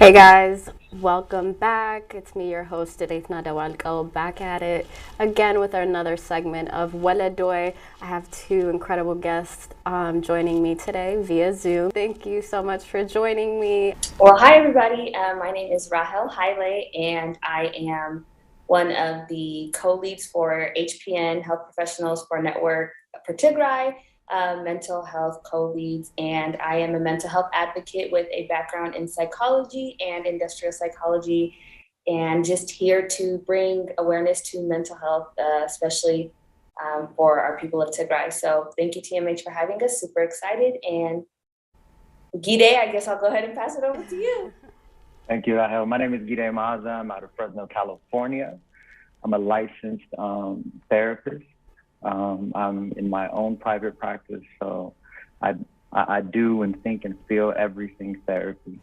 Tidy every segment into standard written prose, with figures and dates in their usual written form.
Hey guys, welcome back. It's me, your host, Ethna Dawalko, back at it again with another segment of Weledoy. I have two incredible guests joining me today via Zoom. Thank you so much for joining me. Well, hi everybody. My name is Rahel Haile, and I am one of the co-leads for HPN Health Professionals for Network for Tigray, mental health co-leads, and I am a mental health advocate with a background in psychology and industrial psychology, and just here to bring awareness to mental health, especially for our people of Tigray. So thank you, TMH, for having us. Super excited. And Gide, I guess I'll go ahead and pass it over to you. Thank you, Rahel. My name is Gide Maza. I'm out of Fresno, California. I'm a licensed therapist. I'm in my own private practice, so I do and think and feel everything therapy.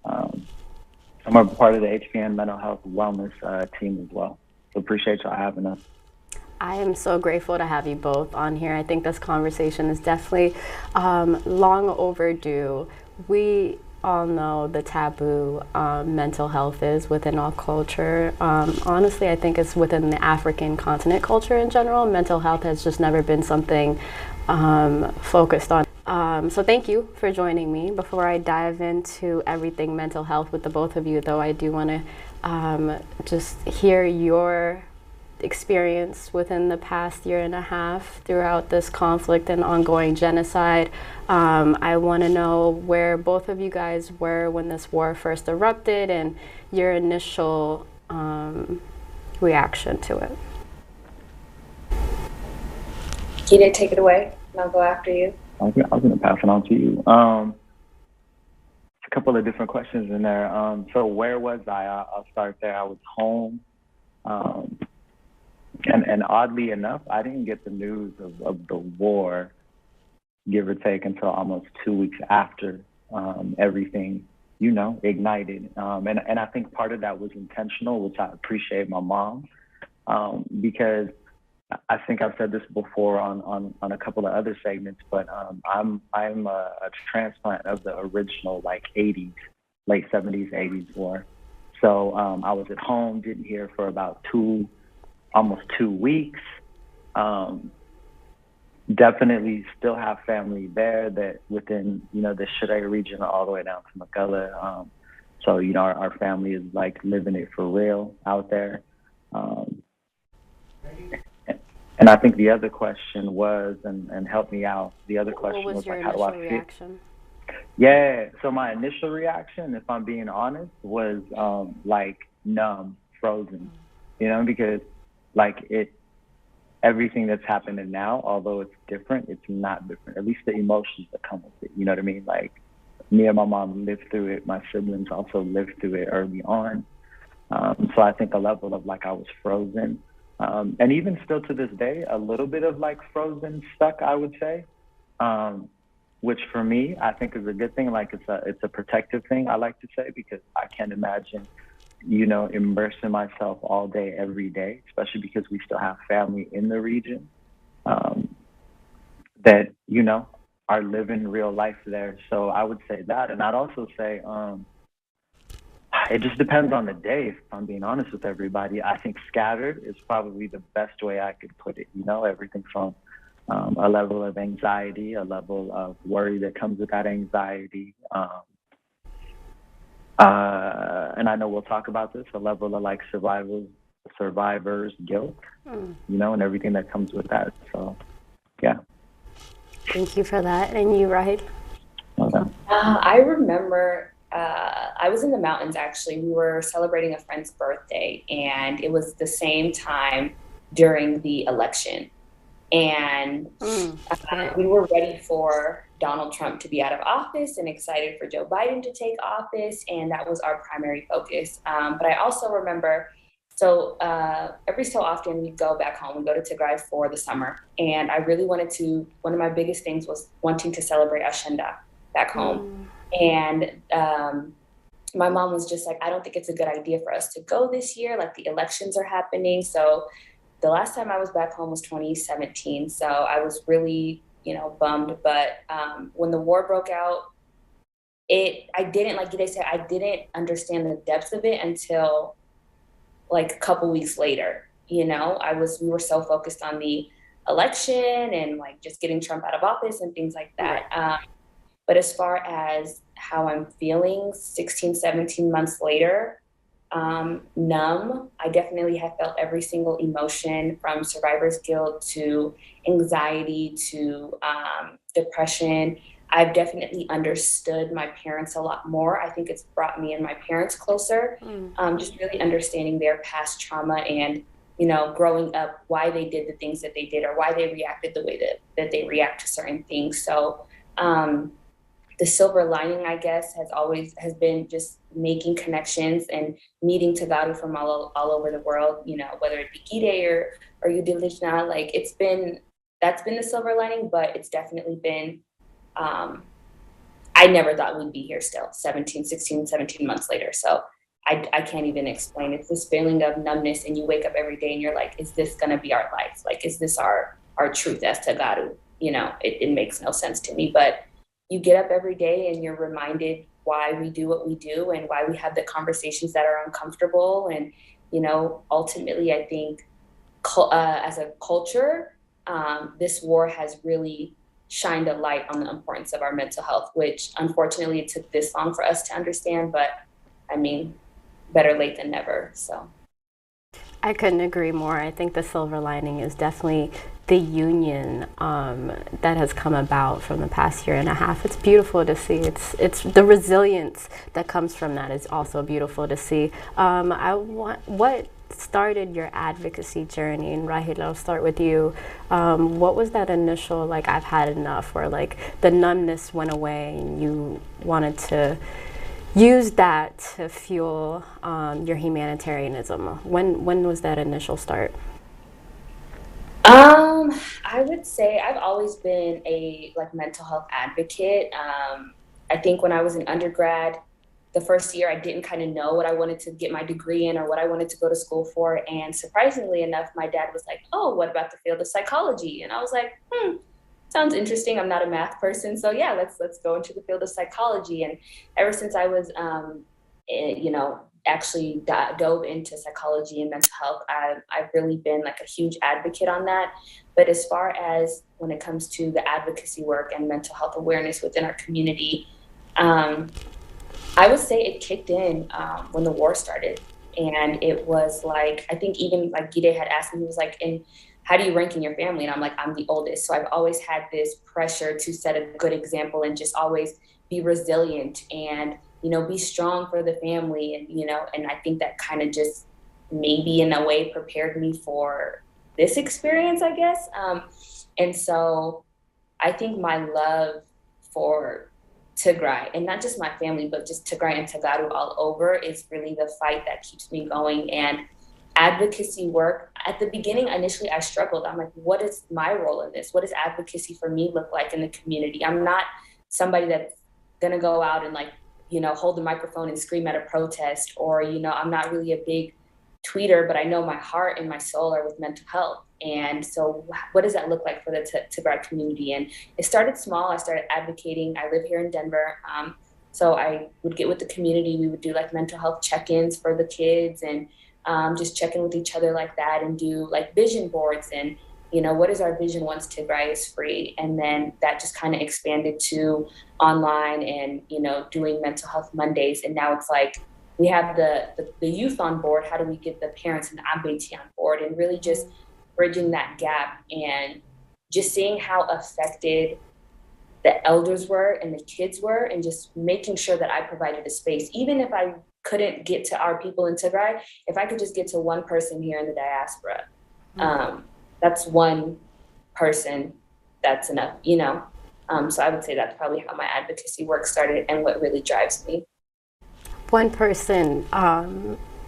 I'm a part of the HPN Mental Health Wellness team as well. So appreciate y'all having us. I am so grateful to have you both on here. I think this conversation is definitely long overdue. We all know the taboo mental health is within our culture. Honestly, I think it's within the African continent culture in general. Mental health has just never been something focused on. So thank you for joining me. Before I dive into everything mental health with the both of you, though, I do want to just hear your experience within the past year and a half throughout this conflict and ongoing genocide. I want to know where both of you guys were when this war first erupted and your initial reaction to it. Gide, take it away, and I'll go after you. I was going to pass it on to you. A couple of different questions in there. So where was I? I'll start there. I was home. And oddly enough, I didn't get the news of the war, give or take, until almost 2 weeks after everything, ignited. And I think part of that was intentional, which I appreciate my mom, because I think I've said this before on a couple of other segments, but I'm a transplant of the original 80s, late 70s, 80s war. So I was at home, didn't hear for about almost 2 weeks. Definitely still have family there that within, the Tigrai region all the way down to Magala. So, our family is living it for real out there. And I think the other question was, and help me out, the other question What was your how do I initial feel? reaction? Yeah, so my initial reaction, if I'm being honest, was numb, frozen, because everything that's happening now, although it's different, it's not different. At least the emotions that come with it. You know what I mean? Me and my mom lived through it. My siblings also lived through it early on. So I think a level of I was frozen. And even still to this day, a little bit of frozen stuck, I would say. Which for me, I think is a good thing. It's a protective thing, I like to say, because I can't imagine immersing myself all day, every day, especially because we still have family in the region that, are living real life there. So I would say that. And I'd also say it just depends on the day, if I'm being honest with everybody. I think scattered is probably the best way I could put it. Everything from a level of anxiety, a level of worry that comes with that anxiety, and I know we'll talk about this, a level of survivor's guilt, and everything that comes with that. So, yeah. Thank you for that. And you, right? Okay. I remember I was in the mountains, actually. We were celebrating a friend's birthday, and it was the same time during the election. And we were ready for Donald Trump to be out of office and excited for Joe Biden to take office. And that was our primary focus. But I also remember, so every so often we'd go back home, we'd go to Tigray for the summer. And I really wanted one of my biggest things was wanting to celebrate Ashenda back home. And my mom was just like, I don't think it's a good idea for us to go this year. The elections are happening. So the last time I was back home was 2017. So I was really, bummed. But when the war broke out, I didn't, like they said, I didn't understand the depth of it until like a couple weeks later. You know, we were so focused on the election and like just getting Trump out of office and things like that. Right. But as far as how I'm feeling 16, 17 months later, numb. I definitely have felt every single emotion, from survivor's guilt to anxiety to depression. I've definitely understood my parents a lot more. I think it's brought me and my parents closer, just really understanding their past trauma and, you know, growing up, why they did the things that they did or why they reacted the way that they react to certain things. So, the silver lining, I guess, has been just making connections and meeting Tagaru from all over the world, you know, whether it be Gide or Udilijna, like that's been the silver lining, but it's definitely been, I never thought we'd be here still 17 months later. So I can't even explain. It's this feeling of numbness, and you wake up every day and you're like, is this gonna be our life? Like, is this our truth as Tagaru? You know, it makes no sense to me, but you get up every day and you're reminded why we do what we do and why we have the conversations that are uncomfortable. And, you know, ultimately, I think as a culture, this war has really shined a light on the importance of our mental health, which unfortunately it took this long for us to understand. But I mean, better late than never. So I couldn't agree more. I think the silver lining is definitely the union that has come about from the past year and a half. It's beautiful to see. It's the resilience that comes from that is also beautiful to see. What started your advocacy journey? And Rahil, I'll start with you. What was that initial, like, I've had enough, or like the numbness went away and you wanted to use that to fuel your humanitarianism? When was that initial start? I would say I've always been a mental health advocate. I think when I was an undergrad, the first year I didn't kind of know what I wanted to get my degree in or what I wanted to go to school for. And surprisingly enough, my dad was like, "Oh, what about the field of psychology?" And I was like, sounds interesting. I'm not a math person, so yeah, let's go into the field of psychology. And ever since I was, actually dove into psychology and mental health, I've really been like a huge advocate on that. But as far as when it comes to the advocacy work and mental health awareness within our community, I would say it kicked in when the war started. And it was like, I think even like Gide had asked me, he was like, "And how do you rank in your family?" And I'm like, "I'm the oldest." So I've always had this pressure to set a good example and just always be resilient and, you know, be strong for the family. And, you know, and I think that kind of just maybe in a way prepared me for this experience, I guess. And so I think my love for Tigray, and not just my family, but just Tigray and Tagaru all over, is really the fight that keeps me going. And advocacy work, at the beginning, initially I struggled. I'm like, what is my role in this? What does advocacy for me look like in the community? I'm not somebody that's gonna go out and, like, you know, hold the microphone and scream at a protest, or, you know, I'm not really a big tweeter, but I know my heart and my soul are with mental health. And so what does that look like for the Tigray community? And it started small. I started advocating. I live here in Denver. So I would get with the community. We would do like mental health check-ins for the kids, and just check in with each other like that, and do like vision boards and, you know, what is our vision once Tigray is free? And then that just kind of expanded to online and, you know, doing mental health Mondays. And now it's like, we have the youth on board. How do we get the parents and the Abeti on board, and really just bridging that gap and just seeing how affected the elders were and the kids were, and just making sure that I provided a space. Even if I couldn't get to our people in Tigray, if I could just get to one person here in the diaspora, that's one person, that's enough, you know? So I would say that's probably how my advocacy work started and what really drives me. One person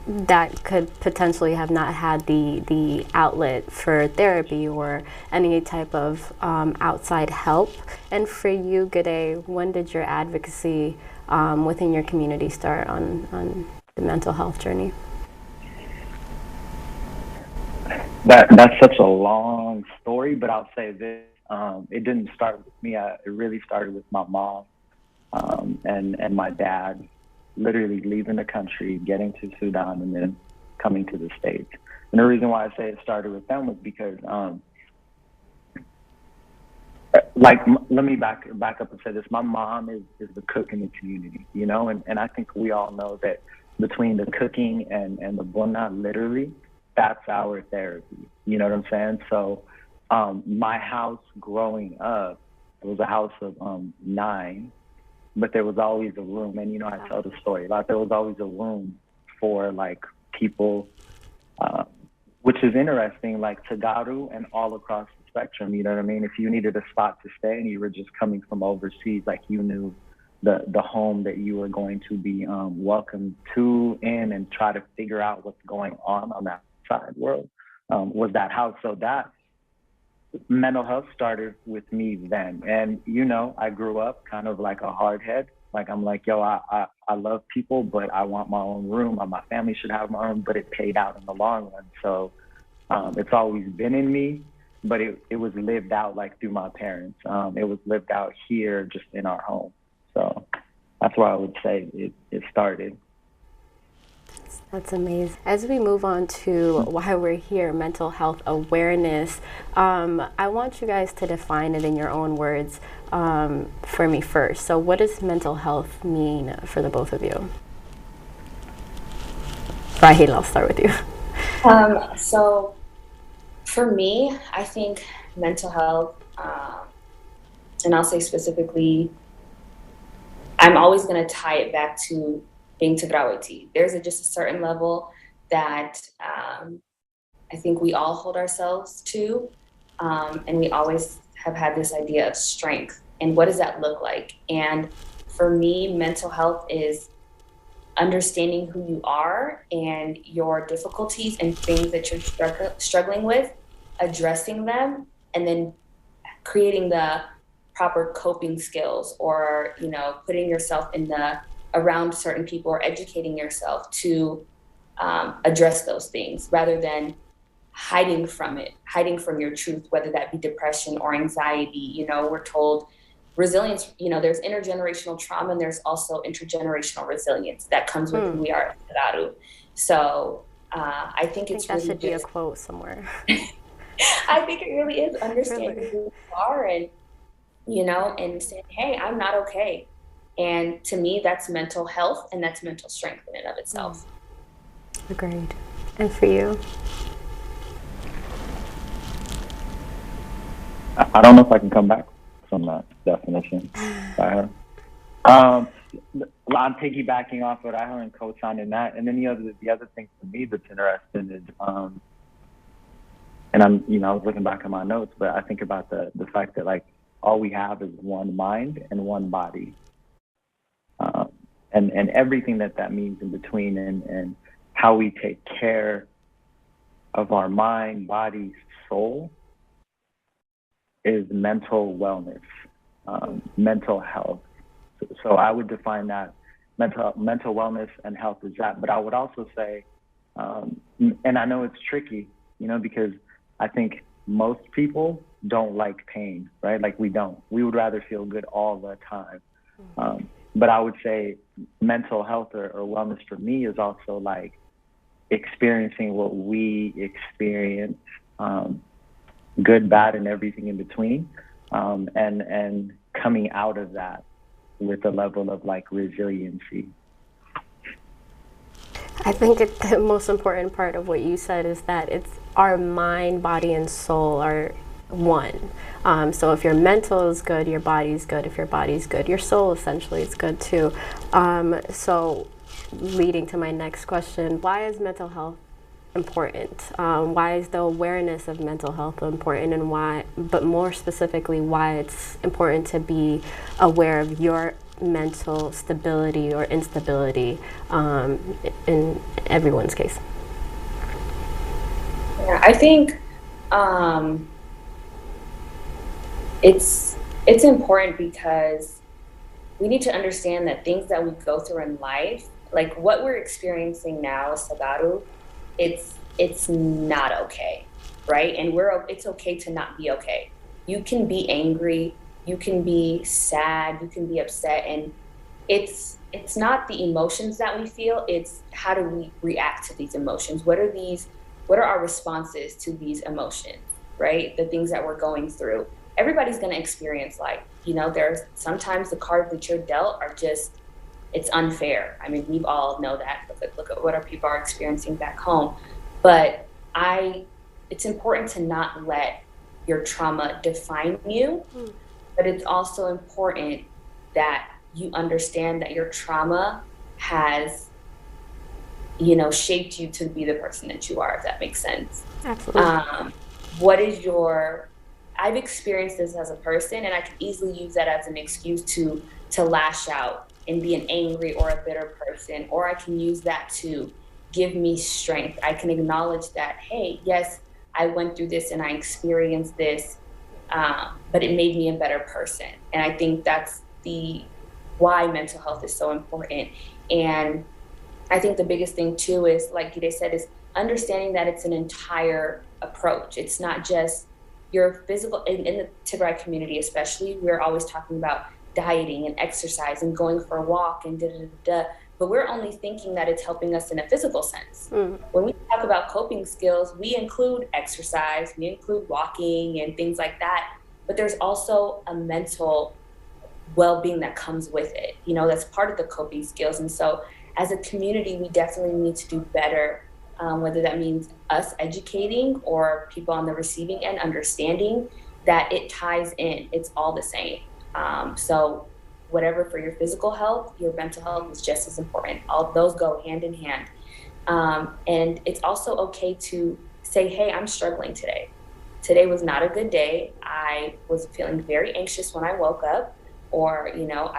that could potentially have not had the outlet for therapy or any type of outside help. And for you, Gide, when did your advocacy within your community start on the mental health journey? That's such a long story, but I'll say this: it didn't start with me. It really started with my mom. and my dad literally leaving the country, getting to Sudan, and then coming to the States. And the reason why I say it started with them was because, let me back up and say this. My mom is the cook in the community, you know, and I think we all know that between the cooking and the bona, literally, that's our therapy. You know what I'm saying? So my house growing up, it was a house of 9, but there was always a room. And, you know, I tell the story about there was always a room for like people, which is interesting, like Tagaru and all across the spectrum. You know what I mean? If you needed a spot to stay and you were just coming from overseas, like you knew the home that you were going to be welcomed to in and try to figure out what's going on that side world was that house. So that mental health started with me then. And, you know, I grew up kind of like a hard head. Like, I'm like, yo, I love people, but I want my own room. My family should have my own, but it paid out in the long run. So it's always been in me, but it was lived out like through my parents. It was lived out here just in our home. So that's why I would say it started. That's amazing. As we move on to why we're here, mental health awareness, I want you guys to define it in your own words for me first. So what does mental health mean for the both of you? Raheel, I'll start with you. So for me, I think mental health, and I'll say specifically, I'm always going to tie it back to being Tigrai. There's just a certain level that I think we all hold ourselves to, and we always have had this idea of strength. And what does that look like? And for me, mental health is understanding who you are and your difficulties and things that you're struggling with, addressing them, and then creating the proper coping skills, or, you know, putting yourself around certain people, or educating yourself to address those things, rather than hiding from your truth, whether that be depression or anxiety. You know, we're told resilience, you know, there's intergenerational trauma, and there's also intergenerational resilience that comes with who we are at Tigrai. So I think it's that really should be a quote somewhere. I think it really is understanding Really? who you are, and, you know, and saying, hey, I'm not okay. And to me, that's mental health, and that's mental strength in and of itself. Agreed. And for you? I don't know if I can come back from that definition. I'm piggybacking off what I heard and co-signing that. And then the other thing for me that's interesting is, and I'm, you know, I was looking back at my notes, but I think about the fact that, like, all we have is one mind and one body. And everything that means in between, and how we take care of our mind, body, soul, is mental wellness, mental health. So I would define that mental wellness and health is that. But I would also say, and I know it's tricky, you know, because I think most people don't like pain, right? Like, we don't. We would rather feel good all the time. But I would say mental health or wellness for me is also like experiencing what we experience, good, bad, and everything in between, and coming out of that with a level of like resiliency. I think the most important part of what you said is that it's our mind, body, and soul are one. So if your mental is good, your body's good. If your body's good, your soul essentially is good too. So leading to my next question, why is mental health important? Why is the awareness of mental health important, and why, but more specifically, why it's important to be aware of your mental stability or instability in everyone's case? Yeah, I think it's important because we need to understand that things that we go through in life, like what we're experiencing now as Sagaru, it's not okay, right? And it's okay to not be okay. You can be angry, you can be sad, you can be upset, and it's not the emotions that we feel, it's how do we react to these emotions? What are our responses to these emotions, right? The things that we're going through. Everybody's going to experience life. You know, there's sometimes the cards that you're dealt are just, it's unfair. I mean, we all know that. Look at what our people are experiencing back home. But it's important to not let your trauma define you, but it's also important that you understand that your trauma has, you know, shaped you to be the person that you are, if that makes sense. Absolutely. What is your, I've experienced this as a person, and I can easily use that as an excuse to lash out and be an angry or a bitter person, or I can use that to give me strength. I can acknowledge that, hey, yes, I went through this and I experienced this, but it made me a better person. And I think that's the why mental health is so important. And I think the biggest thing too is, like Gide said, is understanding that it's an entire approach. It's not just your physical, in the Tigray community especially, we're always talking about dieting and exercise and going for a walk and da. But we're only thinking that it's helping us in a physical sense. When we talk about coping skills, we include exercise, we include walking and things like that. But there's also a mental well-being that comes with it. You know, that's part of the coping skills. And so as a community, we definitely need to do better, whether that means us educating or people on the receiving end understanding that it ties in, it's all the same. So whatever for your physical health, your mental health is just as important. All those go hand in hand. And it's also okay to say, hey, I'm struggling today. Today was not a good day. I was feeling very anxious when I woke up, or, you know,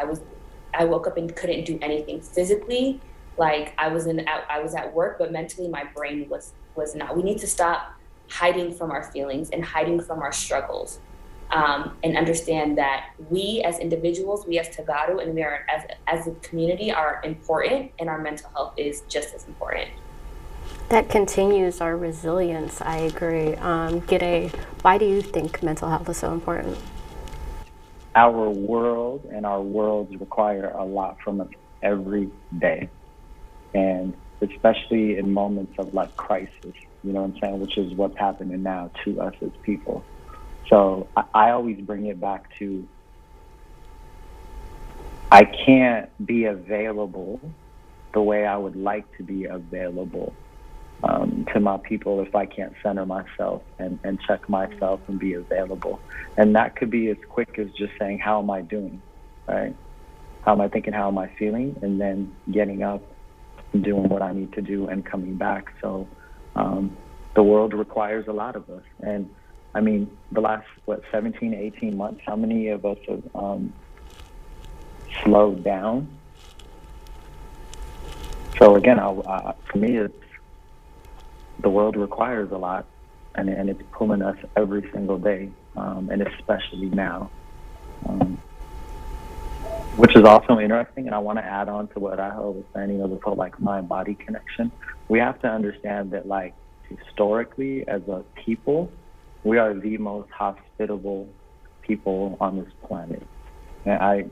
I woke up and couldn't do anything physically. Like I was at work, but mentally my brain was not. We need to stop hiding from our feelings and hiding from our struggles. And understand that we as individuals, we as Tagaru, and we are as a community are important, and our mental health is just as important. That continues our resilience. I agree. Gide, why do you think mental health is so important? Our world and our worlds require a lot from us every day. And especially in moments of like crisis, you know what I'm saying, which is what's happening now to us as people. So I always bring it back to, I can't be available the way I would like to be available to my people if I can't center myself and check myself and be available. And that could be as quick as just saying, how am I doing, right? How am I thinking, how am I feeling? And then getting up and doing what I need to do and coming back. So the world requires a lot of us. And I mean, the last, 17, 18 months, how many of us have slowed down? So again, for me, it's, the world requires a lot, and it's pulling us every single day, and especially now, which is also interesting. And I want to add on to what Rahel was saying, you know, this whole like mind-body connection. We have to understand that, like, historically, as a people, we are the most hospitable people on this planet. And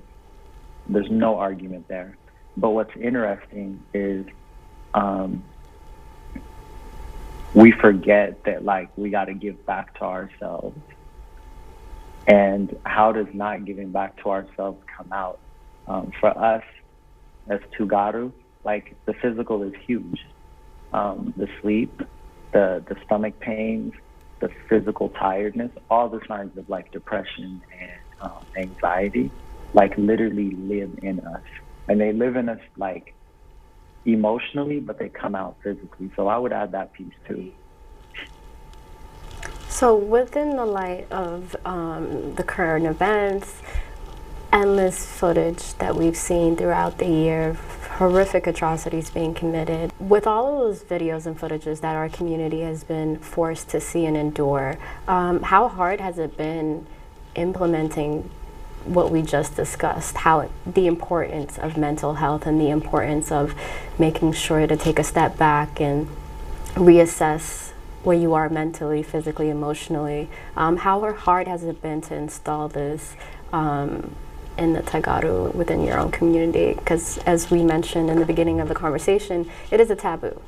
there's no argument there. But what's interesting is we forget that, like, we got to give back to ourselves. And how does not giving back to ourselves come out? For us as Tugaru, like, the physical is huge. The sleep, the stomach pains, the physical tiredness, all the signs of like depression and anxiety, like literally live in us. And they live in us like emotionally, but they come out physically. So I would add that piece too. So within the light of the current events, endless footage that we've seen throughout the year, horrific atrocities being committed. With all of those videos and footages that our community has been forced to see and endure, how hard has it been implementing what we just discussed, how the importance of mental health and the importance of making sure to take a step back and reassess where you are mentally, physically, emotionally? How hard has it been to install this in the Tagaru within your own community? Because as we mentioned in the beginning of the conversation, it is a taboo.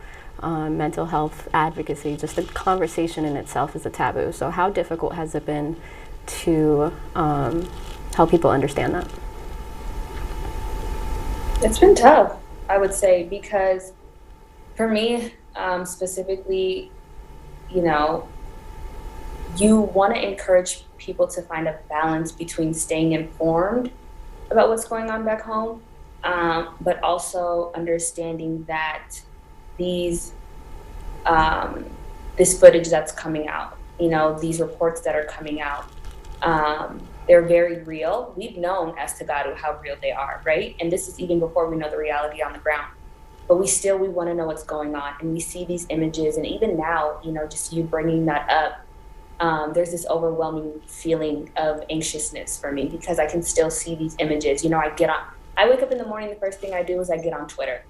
Mental health advocacy, just the conversation in itself is a taboo. So how difficult has it been to help people understand that? It's been tough, I would say, because for me, specifically, you know, you want to encourage people to find a balance between staying informed about what's going on back home, but also understanding that these this footage that's coming out, you know, these reports that are coming out, they're very real. We've known as Tagaru how real they are, right? And this is even before we know the reality on the ground. But we want to know what's going on, and we see these images, and even now, you know, just you bringing that up, there's this overwhelming feeling of anxiousness for me because I can still see these images. You know, I wake up in the morning, the first thing I do is I get on Twitter.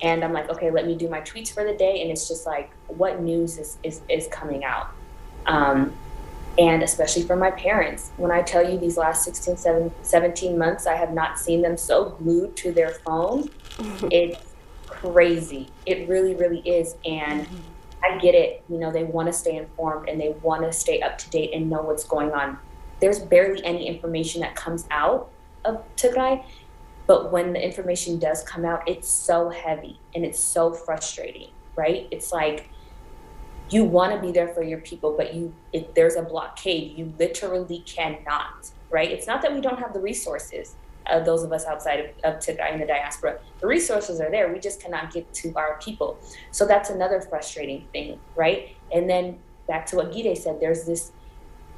And I'm like, okay, let me do my tweets for the day. And it's just like, what news is coming out? And especially for my parents, when I tell you these last 17 months, I have not seen them so glued to their phone. It's crazy. It really, really is. And I get it. You know, they want to stay informed and they want to stay up to date and know what's going on. There's barely any information that comes out of Tigray. But when the information does come out, it's so heavy and it's so frustrating, right? It's like you want to be there for your people, but if there's a blockade, you literally cannot, right? It's not that we don't have the resources, those of us outside of Tigray in the diaspora. The resources are there. We just cannot get to our people. So that's another frustrating thing, right? And then back to what Gide said, there's this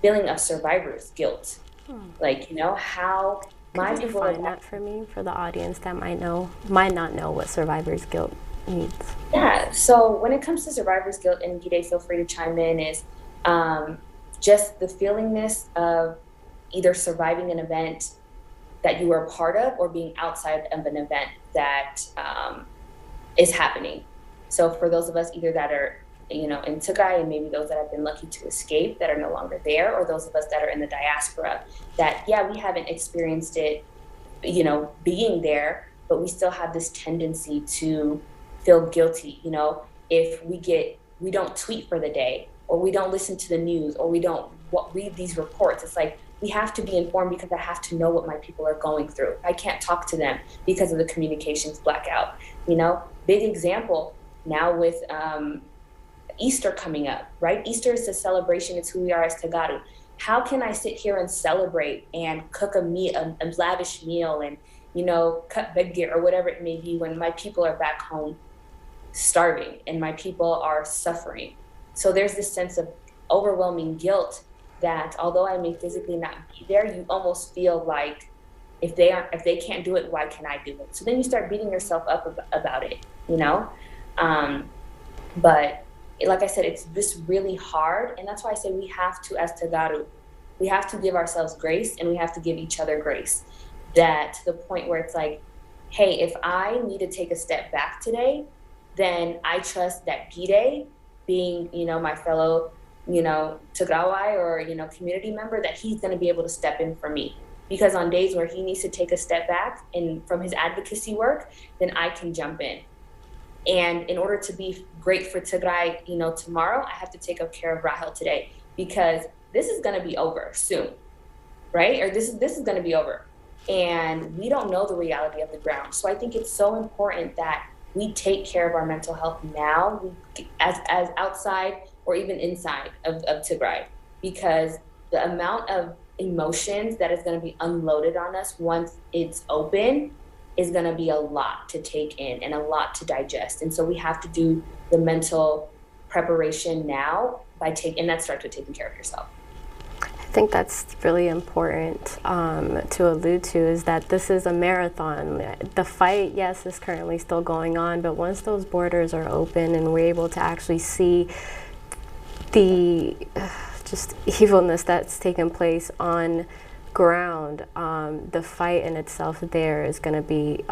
feeling of survivor's guilt. Like, you know, how... Could you define that for me, for the audience that might not know what survivor's guilt means? Yeah, so when it comes to survivor's guilt, and Gide, feel free to chime in, is just the feelingness of either surviving an event that you were a part of or being outside of an event that is happening. So for those of us either that are, you know, in Tigray, and maybe those that have been lucky to escape that are no longer there, or those of us that are in the diaspora, that, yeah, we haven't experienced it, you know, being there, but we still have this tendency to feel guilty, you know, if we don't tweet for the day, or we don't listen to the news, or we don't read these reports. It's like, we have to be informed because I have to know what my people are going through. I can't talk to them because of the communications blackout, you know. Big example now with Easter coming up, right? Easter is a celebration. It's who we are as Tagaru. How can I sit here and celebrate and cook a lavish meal and, you know, cut bedgear or whatever it may be when my people are back home starving and my people are suffering? So there's this sense of overwhelming guilt that although I may physically not be there, you almost feel like if they can't do it, why can I do it? So then you start beating yourself up about it, you know? But like I said, it's this really hard. And that's why I say we have to, as Tagaru, we have to give ourselves grace and we have to give each other grace. That to the point where it's like, hey, if I need to take a step back today, then I trust that Gide, being, you know, my fellow, you know, Tigray or, you know, community member, that he's going to be able to step in for me. Because on days where he needs to take a step back and from his advocacy work, then I can jump in. And in order to be great for Tigray, you know, tomorrow, I have to take up care of Rahel today, because this is going to be over soon, right? Or this is going to be over. And we don't know the reality of the ground. So I think it's so important that we take care of our mental health now, as outside or even inside of Tigray, because the amount of emotions that is going to be unloaded on us once it's open is going to be a lot to take in and a lot to digest. And so we have to do the mental preparation now and that starts with taking care of yourself. I think that's really important to allude to, is that this is a marathon. The fight, yes, is currently still going on, but once those borders are open and we're able to actually see the just evilness that's taken place on ground, the fight in itself there is going to be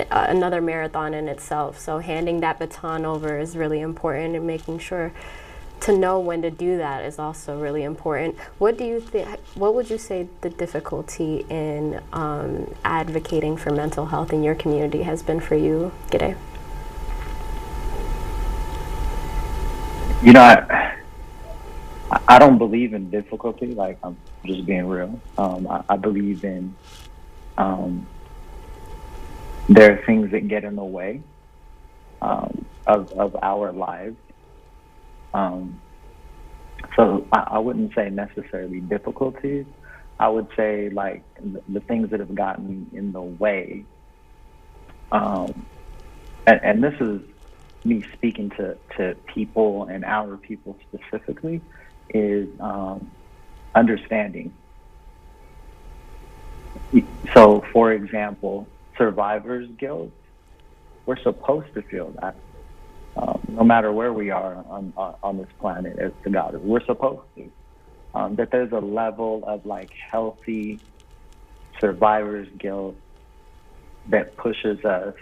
another marathon in itself. So handing that baton over is really important, and making sure to know when to do that is also really important. What do you think? What would you say the difficulty in advocating for mental health in your community has been for you, Gide? You know, I don't believe in difficulty. Like, I'm just being real. I believe in there are things that get in the way of our lives. So I wouldn't say necessarily difficulties. I would say like the things that have gotten in the way. And this is me speaking to people and our people specifically, is understanding. So, for example, survivor's guilt, we're supposed to feel that. No matter where we are on this planet as to God, we're supposed to. That there's a level of like healthy survivor's guilt that pushes us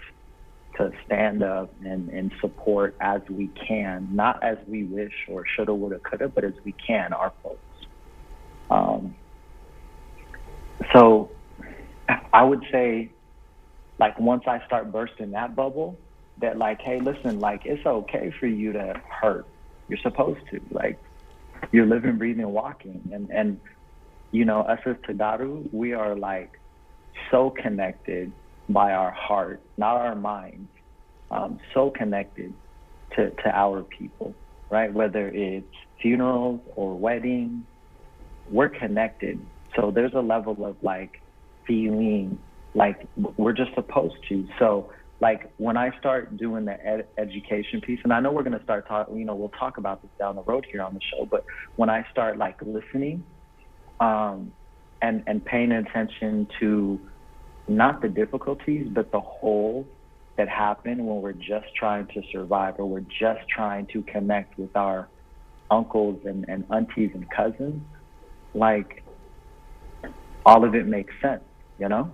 to stand up and support as we can, not as we wish or shoulda, woulda, coulda, but as we can, our folks. So I would say, like, once I start bursting that bubble, that like, hey, listen, like, it's okay for you to hurt. You're supposed to. Like, you're living, breathing, walking. And you know, us as Tagaru, we are like so connected by our heart, not our minds, so connected to our people, right? Whether it's funerals or weddings, we're connected. So there's a level of like feeling like we're just supposed to. So like when I start doing the education piece, and I know we're going to start talking, you know, we'll talk about this down the road here on the show, but when I start like listening and paying attention to not the difficulties, but the whole that happen when we're just trying to survive, or we're just trying to connect with our uncles and aunties and cousins, like all of it makes sense, you know?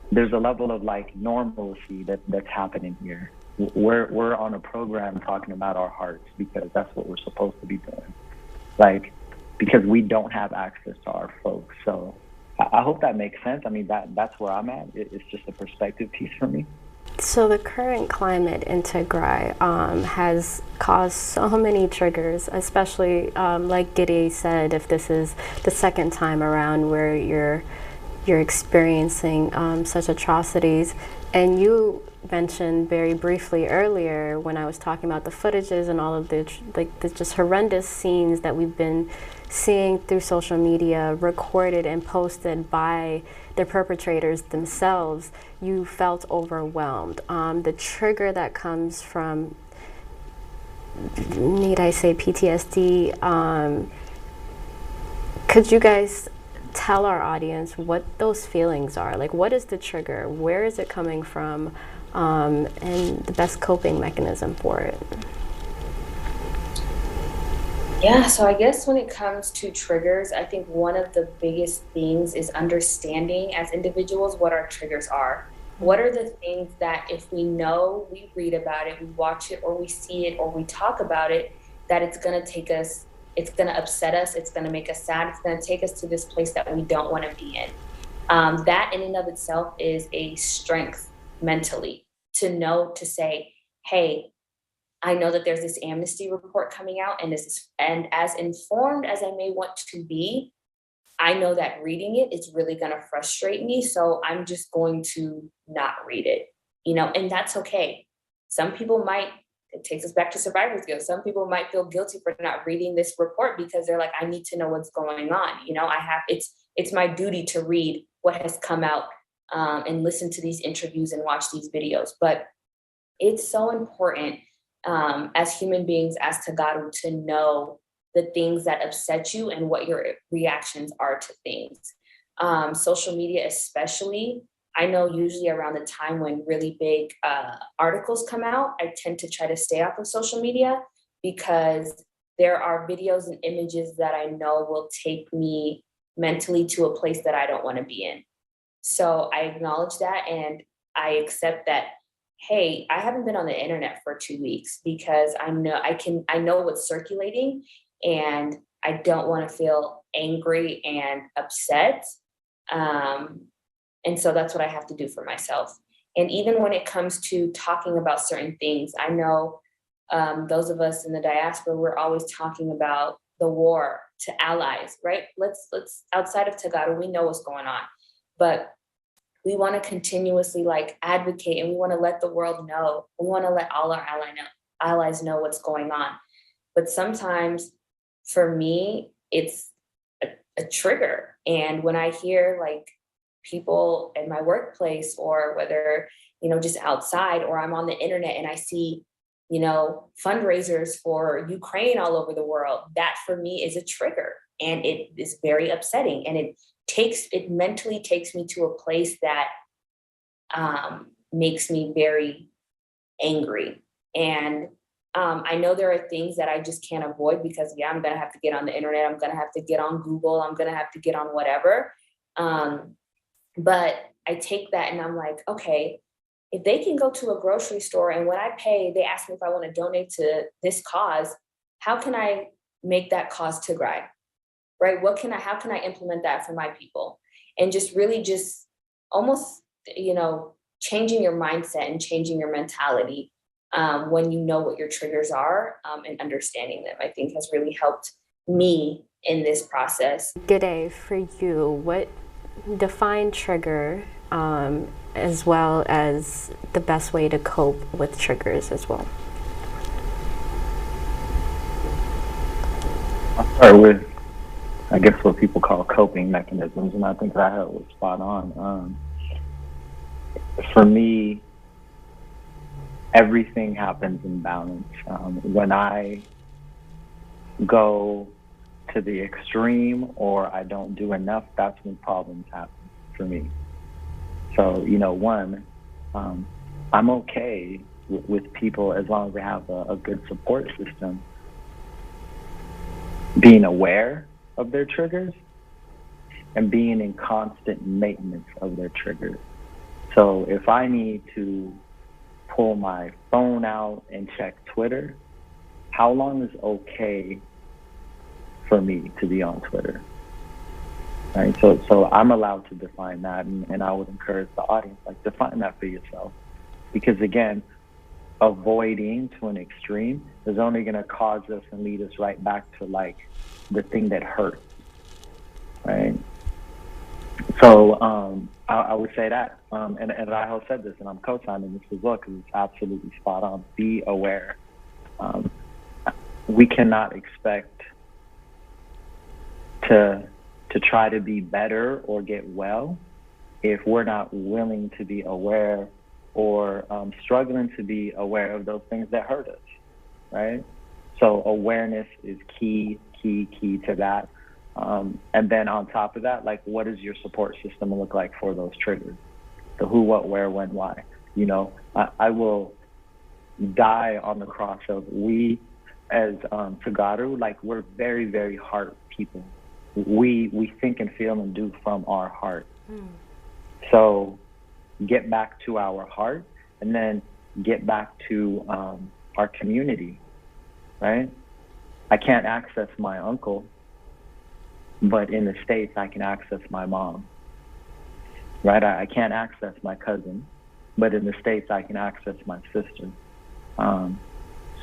There's a level of like normalcy that's happening here. We're on a program talking about our hearts because that's what we're supposed to be doing. Like, because we don't have access to our folks. So I hope that makes sense. I mean, that's where I'm at. It's just a perspective piece for me. So the current climate in Tigray has caused so many triggers, especially like Gide said, if this is the second time around where you're experiencing such atrocities. And you mentioned very briefly earlier when I was talking about the footages and all of the just horrendous scenes that we've been seeing through social media, recorded and posted by the perpetrators themselves, you felt overwhelmed. The trigger that comes from, need I say, PTSD, could you guys tell our audience what those feelings are? Like, what is the trigger? Where is it coming from? And the best coping mechanism for it? Yeah, so I guess when it comes to triggers, I think one of the biggest things is understanding as individuals what our triggers are. What are the things that if we know, we read about it, we watch it, or we see it, or we talk about it, that it's going to take us, it's going to upset us, it's going to make us sad, it's going to take us to this place that we don't want to be in. That in and of itself is a strength mentally, to know, to say, hey, I know that there's this amnesty report coming out, and and as informed as I may want to be, I know that reading it is really going to frustrate me. So I'm just going to not read it, you know, and that's okay. Some people might, it takes us back to survivor's guilt. Some people might feel guilty for not reading this report because they're like, I need to know what's going on. You know, it's my duty to read what has come out and listen to these interviews and watch these videos. But it's so important as human beings, as Tagaru, to know the things that upset you and what your reactions are to things. Social media especially, I know usually around the time when really big articles come out, I tend to try to stay off of social media because there are videos and images that I know will take me mentally to a place that I don't want to be in. So I acknowledge that, and I accept that hey, I haven't been on the internet for 2 weeks because I know what's circulating, and I don't want to feel angry and upset. Um, and so that's what I have to do for myself. And even when it comes to talking about certain things, I know those of us in the diaspora, we're always talking about the war to allies, right? Let's outside of Tagaru, we know what's going on, but we want to continuously like advocate, and we want to let the world know. We want to let all our allies know what's going on. But sometimes, for me, it's a trigger. And when I hear like people in my workplace, or whether, just outside, or I'm on the internet and I see, fundraisers for Ukraine all over the world, that for me is a trigger, and it is very upsetting. And it mentally takes me to a place that makes me very angry. And I know there are things that I just can't avoid because, yeah, I'm going to have to get on the internet. I'm going to have to get on Google. I'm going to have to get on whatever. But I take that and I'm like, okay, if they can go to a grocery store and when I pay, they ask me if I want to donate to this cause, how can I make that cause Tigray? Right? How can I implement that for my people? And just really just almost, changing your mindset and changing your mentality when you know what your triggers are, and understanding them, I think has really helped me in this process. G'day, for you, what define trigger, as well as the best way to cope with triggers as well? I'll start with, I guess, what people call coping mechanisms, and I think that was spot on. For me, everything happens in balance. When I go to the extreme or I don't do enough, that's when problems happen for me. So, I'm okay with people as long as they have a good support system, being aware of their triggers and being in constant maintenance of their triggers. So if I need to pull my phone out and check Twitter, how long is okay for me to be on Twitter? Right? So I'm allowed to define that, and I would encourage the audience, like, define that for yourself. Because again, avoiding to an extreme is only going to cause us and lead us right back to like the thing that hurts, right? So I would say that, and Rahel said this, and I'm co-signing this as well because it's absolutely spot on. Be aware. We cannot expect to try to be better or get well if we're not willing to be aware or struggling to be aware of those things that hurt us, right? So awareness is key to that. And then on top of that, like, what does your support system look like for those triggers? The who, what, where, when, why. I will die on the cross of we as Tagaru, like, we're very, very heart people. We think and feel and do from our heart. So get back to our heart, and then get back to our community, right? I can't access my uncle, but in the States, I can access my mom, right? I can't access my cousin, but in the States, I can access my sister.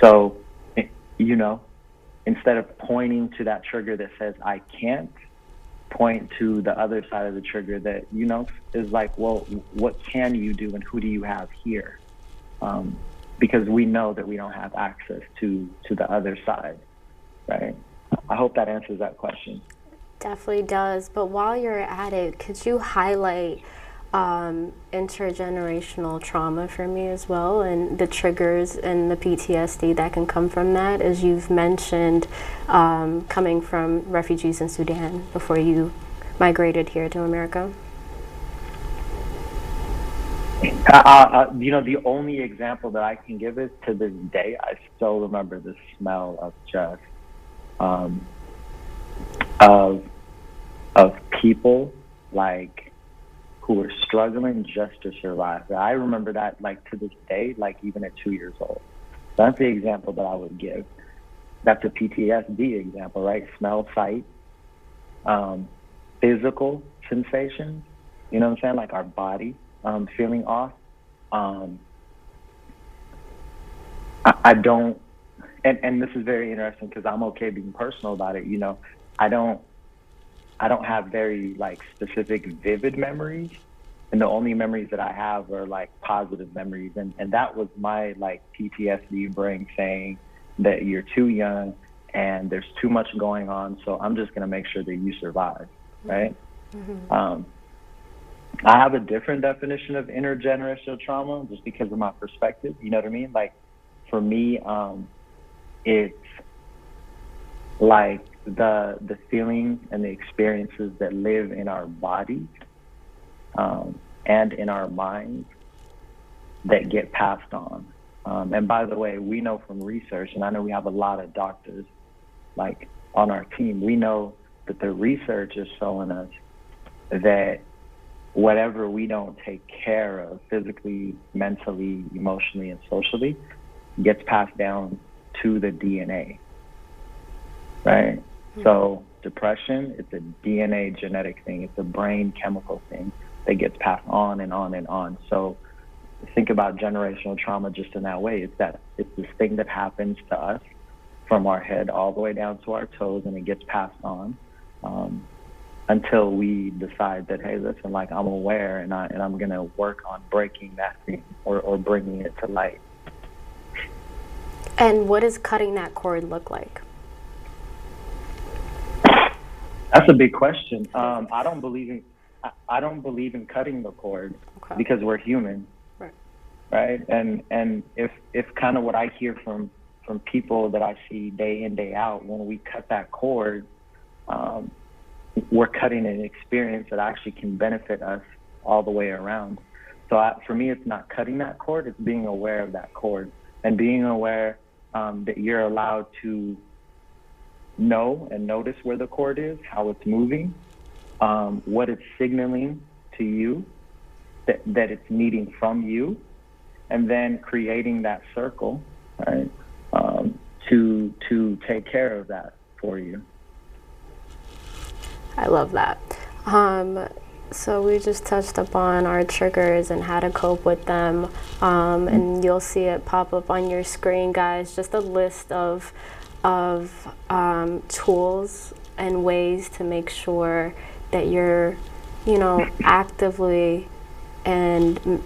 So, instead of pointing to that trigger that says I can't, point to the other side of the trigger that, is like, well, what can you do and who do you have here? Because we know that we don't have access to the other side, right? I hope that answers that question. Definitely does. But while you're at it, could you highlight intergenerational trauma for me as well, and the triggers and the PTSD that can come from that, as you've mentioned, coming from refugees in Sudan before you migrated here to America? The only example that I can give is, to this day, I still remember the smell of just of people like who were struggling just to survive. I remember that, like, to this day, like even at 2 years old. That's the example that I would give. That's a PTSD example, right? Smell, sight, physical sensations, you know what I'm saying? Like our body feeling off. I don't, and this is very interesting because I'm okay being personal about it. You know, I don't have very like specific vivid memories, and the only memories that I have are like positive memories, and that was my like PTSD brain saying that you're too young and there's too much going on, so I'm just gonna make sure that you survive, right? Mm-hmm. I have a different definition of intergenerational trauma just because of my perspective. You know what I mean? Like for me, it's like the feelings and the experiences that live in our bodies and in our minds that get passed on. And by the way, we know from research, and I know we have a lot of doctors like on our team, we know that the research is showing us that whatever we don't take care of physically, mentally, emotionally, and socially gets passed down to the DNA, right? Mm-hmm. So depression, it's a DNA genetic thing. It's a brain chemical thing that gets passed on and on and on. So think about generational trauma just in that way. It's this thing that happens to us from our head all the way down to our toes, and it gets passed on until we decide that, hey, listen, like I'm aware and I'm gonna work on breaking that thing or bringing it to light. And what does cutting that cord look like? That's a big question. I don't believe in cutting the cord because we're human, right? And if kind of what I hear from people that I see day in, day out, when we cut that cord, we're cutting an experience that actually can benefit us all the way around. So for me, it's not cutting that cord, it's being aware of that cord and being aware that you're allowed to know and notice where the cord is, how it's moving, what it's signaling to you, that it's needing from you, and then creating that circle, right, to take care of that for you. I love that. So we just touched upon our triggers and how to cope with them, and you'll see it pop up on your screen, guys. Just a list of tools and ways to make sure that you're, actively and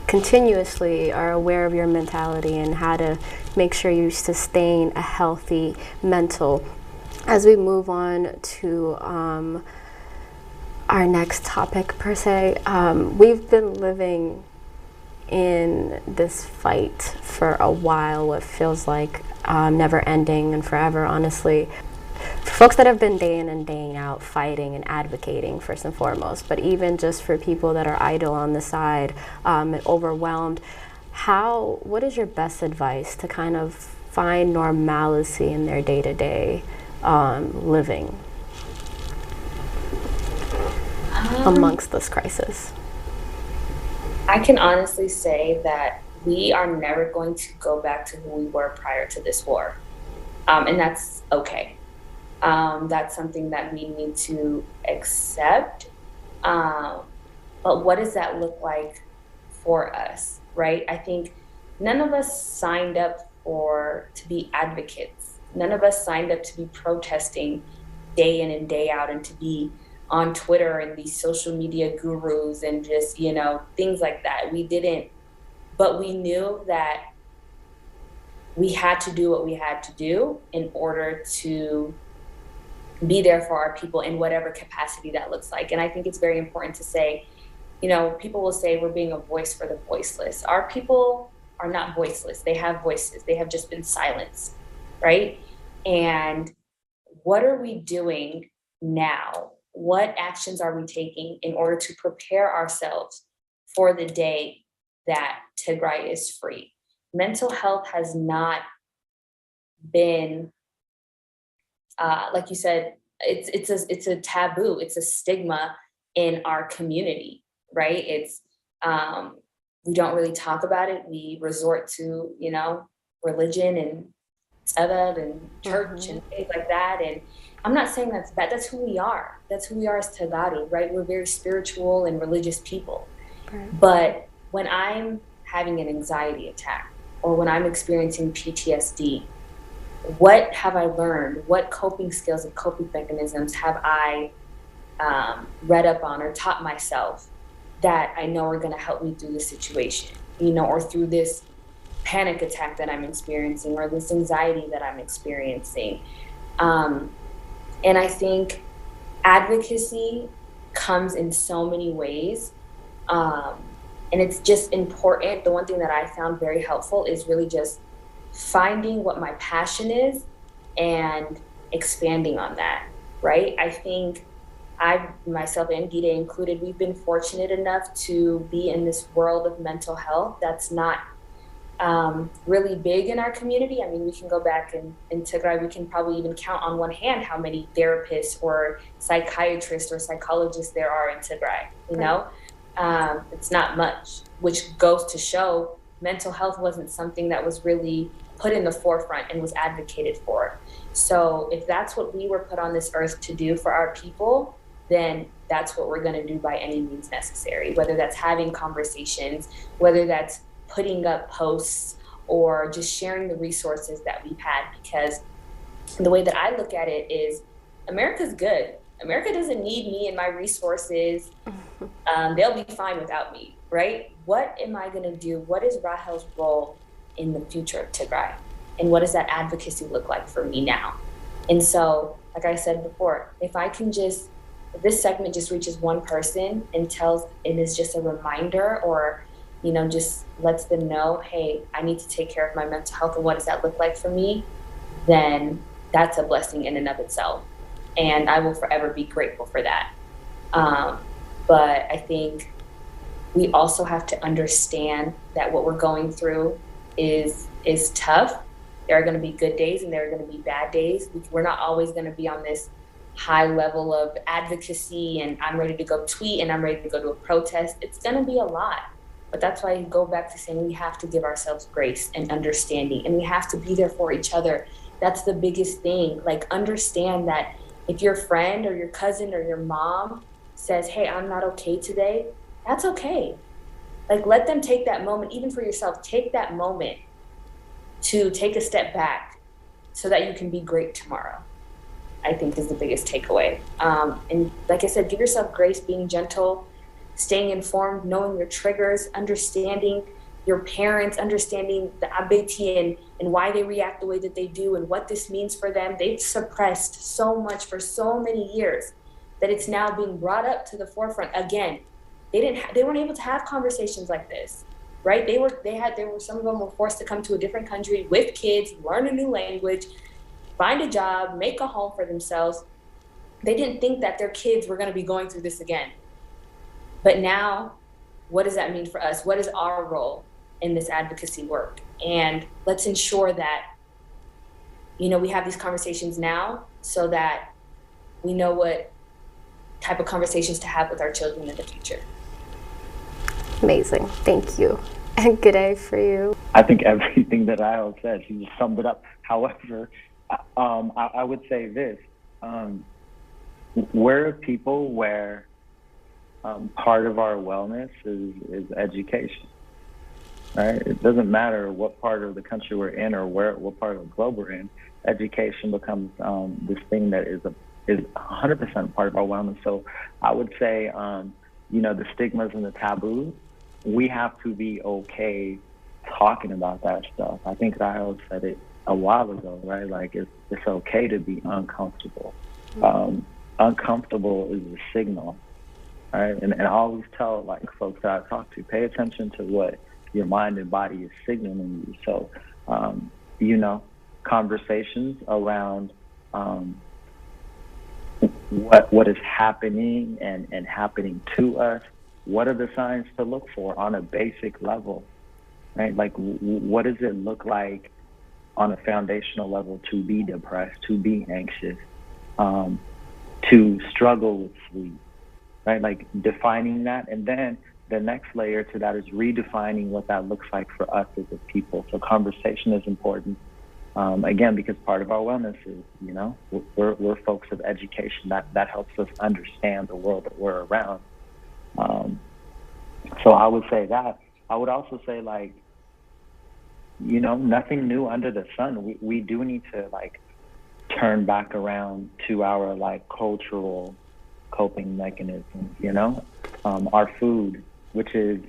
continuously are aware of your mentality and how to make sure you sustain a healthy mental. As we move on to our next topic per se, we've been living in this fight for a while, what feels like never ending and forever, honestly. For folks that have been day in and day out fighting and advocating first and foremost, but even just for people that are idle on the side and overwhelmed, what is your best advice to kind of find normalcy in their day-to-day living amongst this crisis? I can honestly say that we are never going to go back to who we were prior to this war. And that's okay. That's something that we need to accept. But what does that look like for us, right? I think none of us signed up to be advocates. None of us signed up to be protesting day in and day out and to be on Twitter and these social media gurus and just, things like that. We didn't, but we knew that we had to do what we had to do in order to be there for our people in whatever capacity that looks like. And I think it's very important to say, people will say we're being a voice for the voiceless. Our people are not voiceless. They have voices. They have just been silenced, right? And what are we doing now? What actions are we taking in order to prepare ourselves for the day that Tigray is free? Mental health has not been, like you said, it's a taboo, it's a stigma in our community, right? It's we don't really talk about it. We resort to, religion and tzedakah and church and things like that. And I'm not saying that's bad. That's who we are. That's who we are as Tagaru, right? We're very spiritual and religious people. Right. But when I'm having an anxiety attack or when I'm experiencing PTSD, what have I learned? What coping skills and coping mechanisms have I read up on or taught myself that I know are going to help me through the situation, or through this panic attack that I'm experiencing or this anxiety that I'm experiencing. And I think advocacy comes in so many ways. And it's just important. The one thing that I found very helpful is really just finding what my passion is and expanding on that, right? I think I, myself and Gita included, we've been fortunate enough to be in this world of mental health that's not really big in our community. I mean, we can go back in Tigray, we can probably even count on one hand how many therapists or psychiatrists or psychologists there are in Tigray, It's not much, which goes to show mental health wasn't something that was really put in the forefront and was advocated for. So if that's what we were put on this earth to do for our people, then that's what we're going to do by any means necessary, whether that's having conversations, whether that's putting up posts or just sharing the resources that we've had. Because the way that I look at it is America's good. America doesn't need me and my resources. They'll be fine without me, right? What am I going to do? What is Rahel's role in the future of Tigray? And what does that advocacy look like for me now? And so, like I said before, if this segment just reaches one person and is just a reminder or, just lets them know, hey, I need to take care of my mental health and what does that look like for me, then that's a blessing in and of itself. And I will forever be grateful for that. But I think we also have to understand that what we're going through is tough. There are going to be good days and there are going to be bad days. We're not always going to be on this high level of advocacy and I'm ready to go tweet and I'm ready to go to a protest. It's going to be a lot. But that's why I go back to saying we have to give ourselves grace and understanding, and we have to be there for each other. That's the biggest thing. Like, understand that if your friend or your cousin or your mom says, hey, I'm not okay today, that's okay. Like, let them take that moment, even for yourself, take that moment to take a step back so that you can be great tomorrow, I think is the biggest takeaway. And like I said, give yourself grace, being gentle, staying informed, knowing your triggers, understanding your parents, understanding the abeti and why they react the way that they do and what this means for them. They've suppressed so much for so many years that it's now being brought up to the forefront again. They weren't able to have conversations like this, right? Some of them were forced to come to a different country with kids, learn a new language, find a job, make a home for themselves. They didn't think that their kids were going to be going through this again. But now, what does that mean for us? What is our role in this advocacy work? And let's ensure that, we have these conversations now so that we know what type of conversations to have with our children in the future. Amazing. Thank you. And good day for you. I think everything that Rahel said, she just summed it up. However, I would say this. We're people where part of our wellness is education, right? It doesn't matter what part of the country we're in or what part of the globe we're in. Education becomes this thing that is 100% part of our wellness. So I would say, the stigmas and the taboos, we have to be okay talking about that stuff. I think Rahel said it a while ago, right? Like it's okay to be uncomfortable. Uncomfortable is a signal. Right? And I always tell folks that I talk to, pay attention to what your mind and body is signaling you. So, conversations around what is happening and happening to us. What are the signs to look for on a basic level, right? Like, what does it look like on a foundational level to be depressed, to be anxious, to struggle with sleep? right? Like defining that. And then the next layer to that is redefining what that looks like for us as a people. So conversation is important. Again, because part of our wellness is, you know, we're folks of education. That helps us understand the world that we're around. So I would say that. I would also say, like, you know, nothing new under the sun. We do need to, like, turn back around to our, like, cultural coping mechanisms, you know? Our food, which is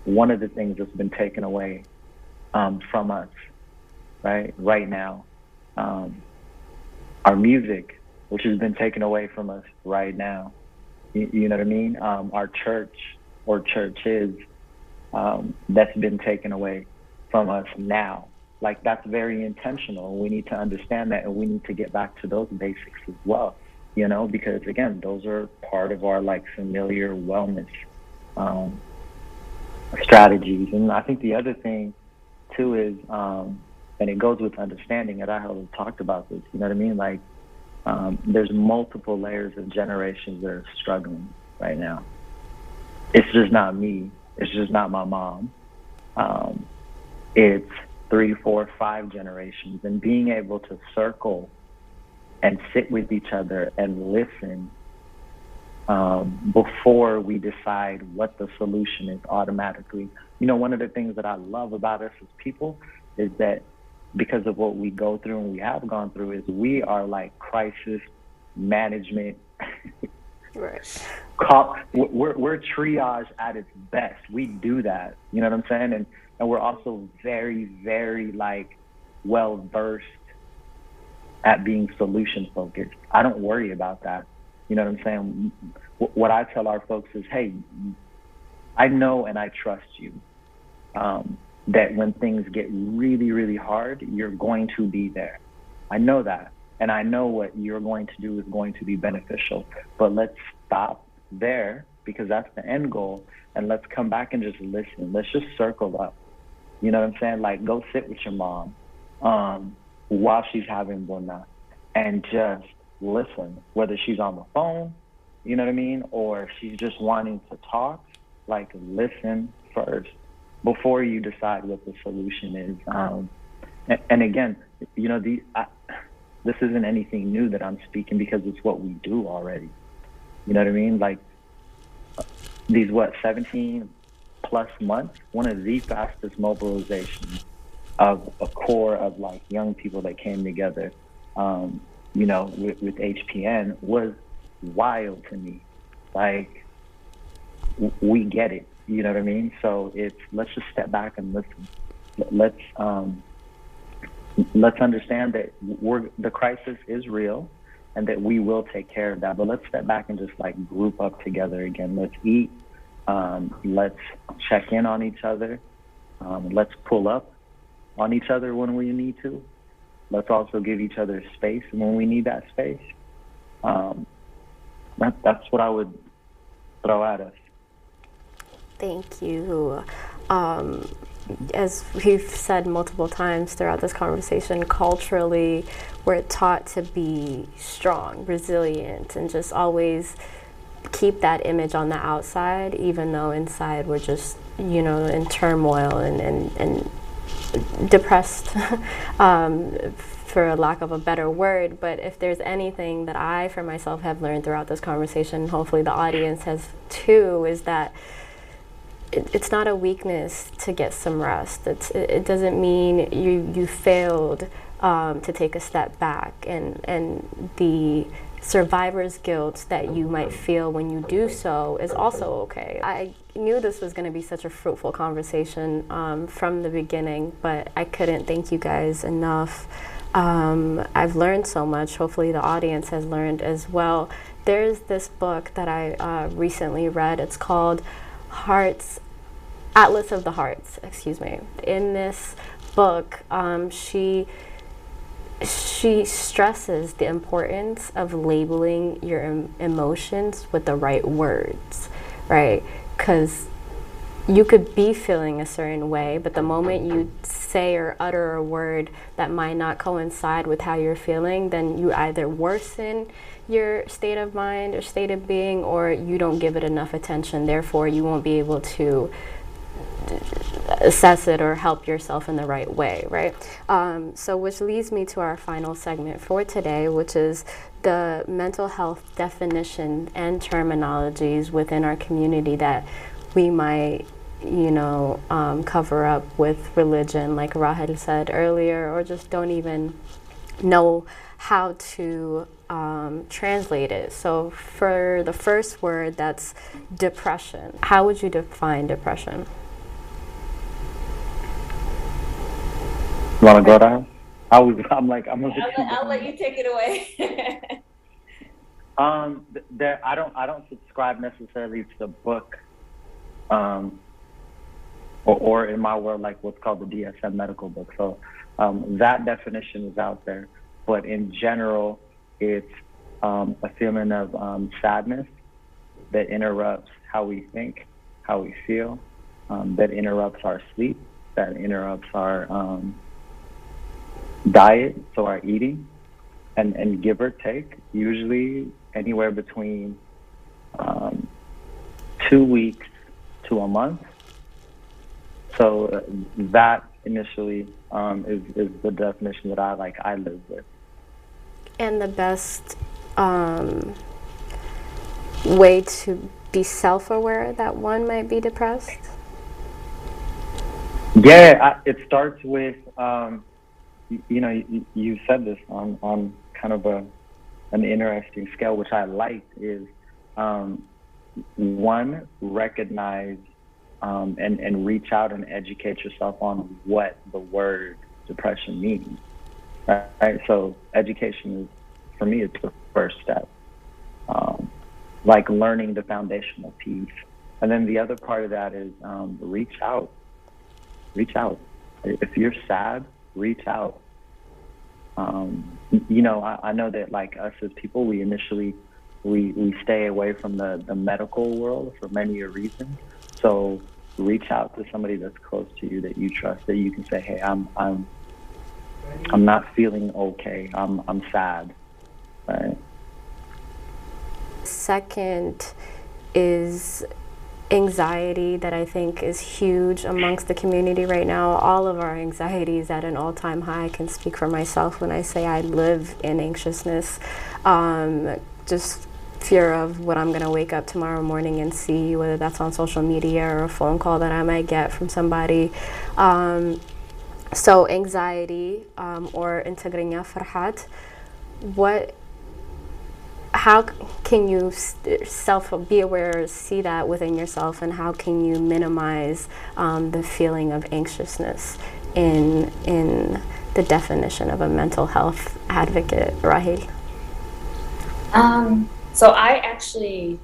one of the things that's been taken away from us, right now. Our music, which has been taken away from us right now. You know what I mean? Our church or churches, that's been taken away from us now. Like, that's very intentional. We need to understand that, and we need to get back to those basics as well, you know, because again, those are part of our, like, familiar wellness strategies. And I think the other thing too is, and it goes with understanding, and I haven't talked about this, you know what I mean? Like, there's multiple layers of generations that are struggling right now. It's just not me. It's just not my mom. It's 3, 4, 5 generations, and being able to circle and sit with each other and listen before we decide what the solution is automatically. You know, one of the things that I love about us as people is that because of what we go through and we have gone through is we are like crisis management. Right. We're triage at its best. We do that. You know what I'm saying? And we're also very, very, like, well versed at being solution focused. I don't worry about that. You know what I'm saying? What I tell our folks is, hey, I know and I trust you. That when things get really, really hard, you're going to be there. I know that. And I know what you're going to do is going to be beneficial. But let's stop there, because that's the end goal. And let's come back and just listen. Let's just circle up. You know what I'm saying? Like, go sit with your mom while she's having bona and just listen, whether she's on the phone, you know what I mean, or she's just wanting to talk. Like, listen first before you decide what the solution is. And again, you know, this isn't anything new that I'm speaking, because it's what we do already. You know what I mean? Like, these, 17 plus months, one of the fastest mobilizations of a core of, like, young people that came together, you know, with HPN was wild to me. Like, we get it. You know what I mean? So let's just step back and listen. Let's understand that the crisis is real and that we will take care of that. But let's step back and just, like, group up together again. Let's eat. Let's check in on each other. Let's pull up on each other when we need to. Let's also give each other space when we need that space. That's what I would throw at us. Thank you. As we've said multiple times throughout this conversation, culturally, we're taught to be strong, resilient, and just always keep that image on the outside, even though inside we're just, you know, in turmoil and depressed, for a lack of a better word. But if there's anything that I, for myself, have learned throughout this conversation, hopefully the audience has too, is that it's not a weakness to get some rest. It doesn't mean you failed to take a step back, and the survivor's guilt that you might feel when you do so is also okay. I knew this was going to be such a fruitful conversation from the beginning, but I couldn't thank you guys enough. I've learned so much. Hopefully the audience has learned as well. There's this book that I recently read. It's called Atlas of the Hearts, excuse me. In this book, she stresses the importance of labeling your emotions with the right words, right? Because you could be feeling a certain way, but the moment you say or utter a word that might not coincide with how you're feeling, then you either worsen your state of mind or state of being, or you don't give it enough attention. Therefore, you won't be able to assess it or help yourself in the right way, right? So which leads me to our final segment for today, which is the mental health definition and terminologies within our community that we might, cover up with religion, like Rahel said earlier, or just don't even know how to translate it. So for the first word, that's depression. How would you define depression? You want to go down? I'm gonna. I'll let you take it away. I don't subscribe necessarily to the book, or in my world, like what's called the DSM medical book. So that definition is out there, but in general, it's a feeling of sadness that interrupts how we think, how we feel, that interrupts our sleep, that interrupts our diet, so our eating, and give or take, usually anywhere between 2 weeks to a month. So that initially is the definition that I live with. And the best way to be self-aware that one might be depressed? Yeah, it starts with, you said this on kind of an interesting scale, which I liked, is one, recognize and reach out and educate yourself on what the word depression means. Right? So education is, for me, it's the first step. Like learning the foundational piece. And then the other part of that is reach out. Reach out. If you're sad, reach out. I know that like us as people, we initially we stay away from the medical world for many a reason. So reach out to somebody that's close to you that you trust, that you can say, hey, I'm not feeling okay. I'm sad. Right. Second is anxiety, that I think is huge amongst the community right now. All of our anxiety is at an all-time high. I can speak for myself when I say I live in anxiousness. Just fear of what I'm going to wake up tomorrow morning and see, whether that's on social media or a phone call that I might get from somebody. So anxiety, or in Tigrinya, farhat. How can you be aware, see that within yourself, and how can you minimize the feeling of anxiousness in the definition of a mental health advocate, Rahel? So I actually,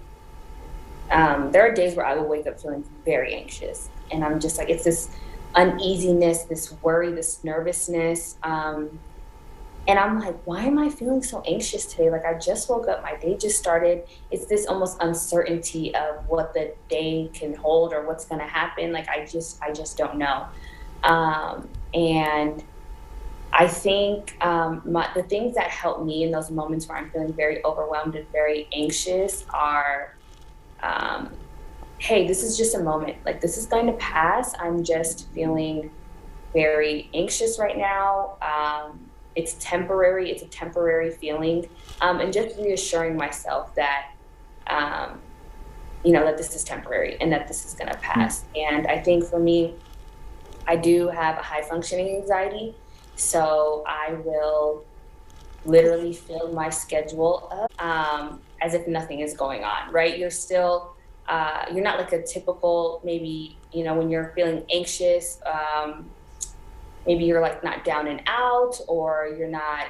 there are days where I will wake up feeling very anxious, and I'm just like, it's this uneasiness, this worry, this nervousness. And I'm like, why am I feeling so anxious today? Like, I just woke up, my day just started. It's this almost uncertainty of what the day can hold or what's going to happen. Like, I just don't know. And I think the things that help me in those moments where I'm feeling very overwhelmed and very anxious are, hey, this is just a moment. Like, this is going to pass. I'm just feeling very anxious right now. It's temporary. It's a temporary feeling. And just reassuring myself that, that this is temporary and that this is going to pass. And I think for me, I do have a high functioning anxiety. So I will literally fill my schedule up as if nothing is going on, right? You're still, you're not like a typical, maybe, when you're feeling anxious, maybe you're like not down and out, or you're not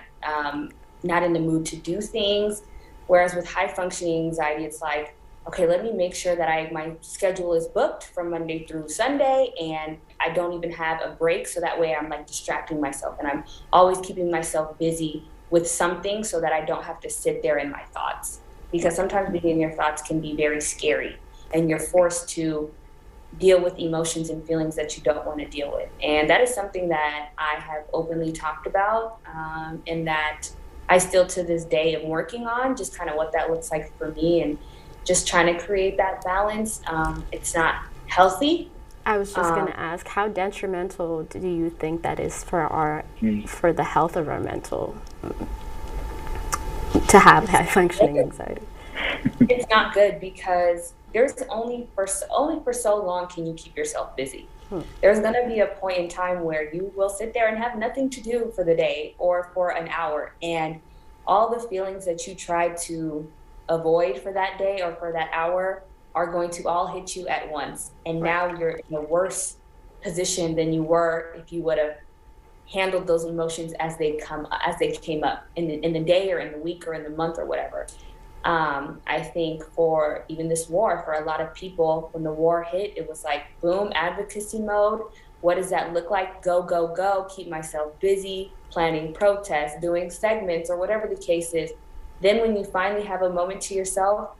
in the mood to do things. Whereas with high functioning anxiety, it's like, okay, let me make sure that my schedule is booked from Monday through Sunday, and I don't even have a break. So that way I'm like distracting myself, and I'm always keeping myself busy with something so that I don't have to sit there in my thoughts. Because sometimes being in your thoughts can be very scary, and you're forced to deal with emotions and feelings that you don't want to deal with. And that is something that I have openly talked about, and that I still to this day am working on, just kind of what that looks like for me and just trying to create that balance. It's not healthy. I was just going to ask, how detrimental do you think that is for the health of our mental, to have high functioning anxiety? It's not good because there's only for so long can you keep yourself busy. There's going to be a point in time where you will sit there and have nothing to do for the day or for an hour, and all the feelings that you tried to avoid for that day or for that hour are going to all hit you at once. And now you're in a worse position than you were if you would have handled those emotions as they came up in the day or in the week or in the month or whatever. I think for even this war, for a lot of people, when the war hit, it was like, boom, advocacy mode. What does that look like? Go, go, go, keep myself busy, planning protests, doing segments, or whatever the case is. Then when you finally have a moment to yourself,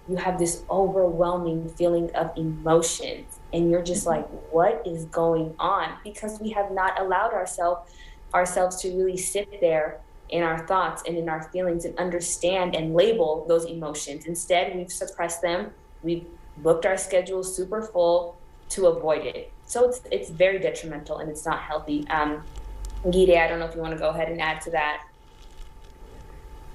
you have this overwhelming feeling of emotions. And you're just like, what is going on? Because we have not allowed ourselves to really sit there in our thoughts and in our feelings and understand and label those emotions. Instead, we've suppressed them. We've booked our schedule super full to avoid it. So it's very detrimental and it's not healthy. Gide, I don't know if you want to go ahead and add to that.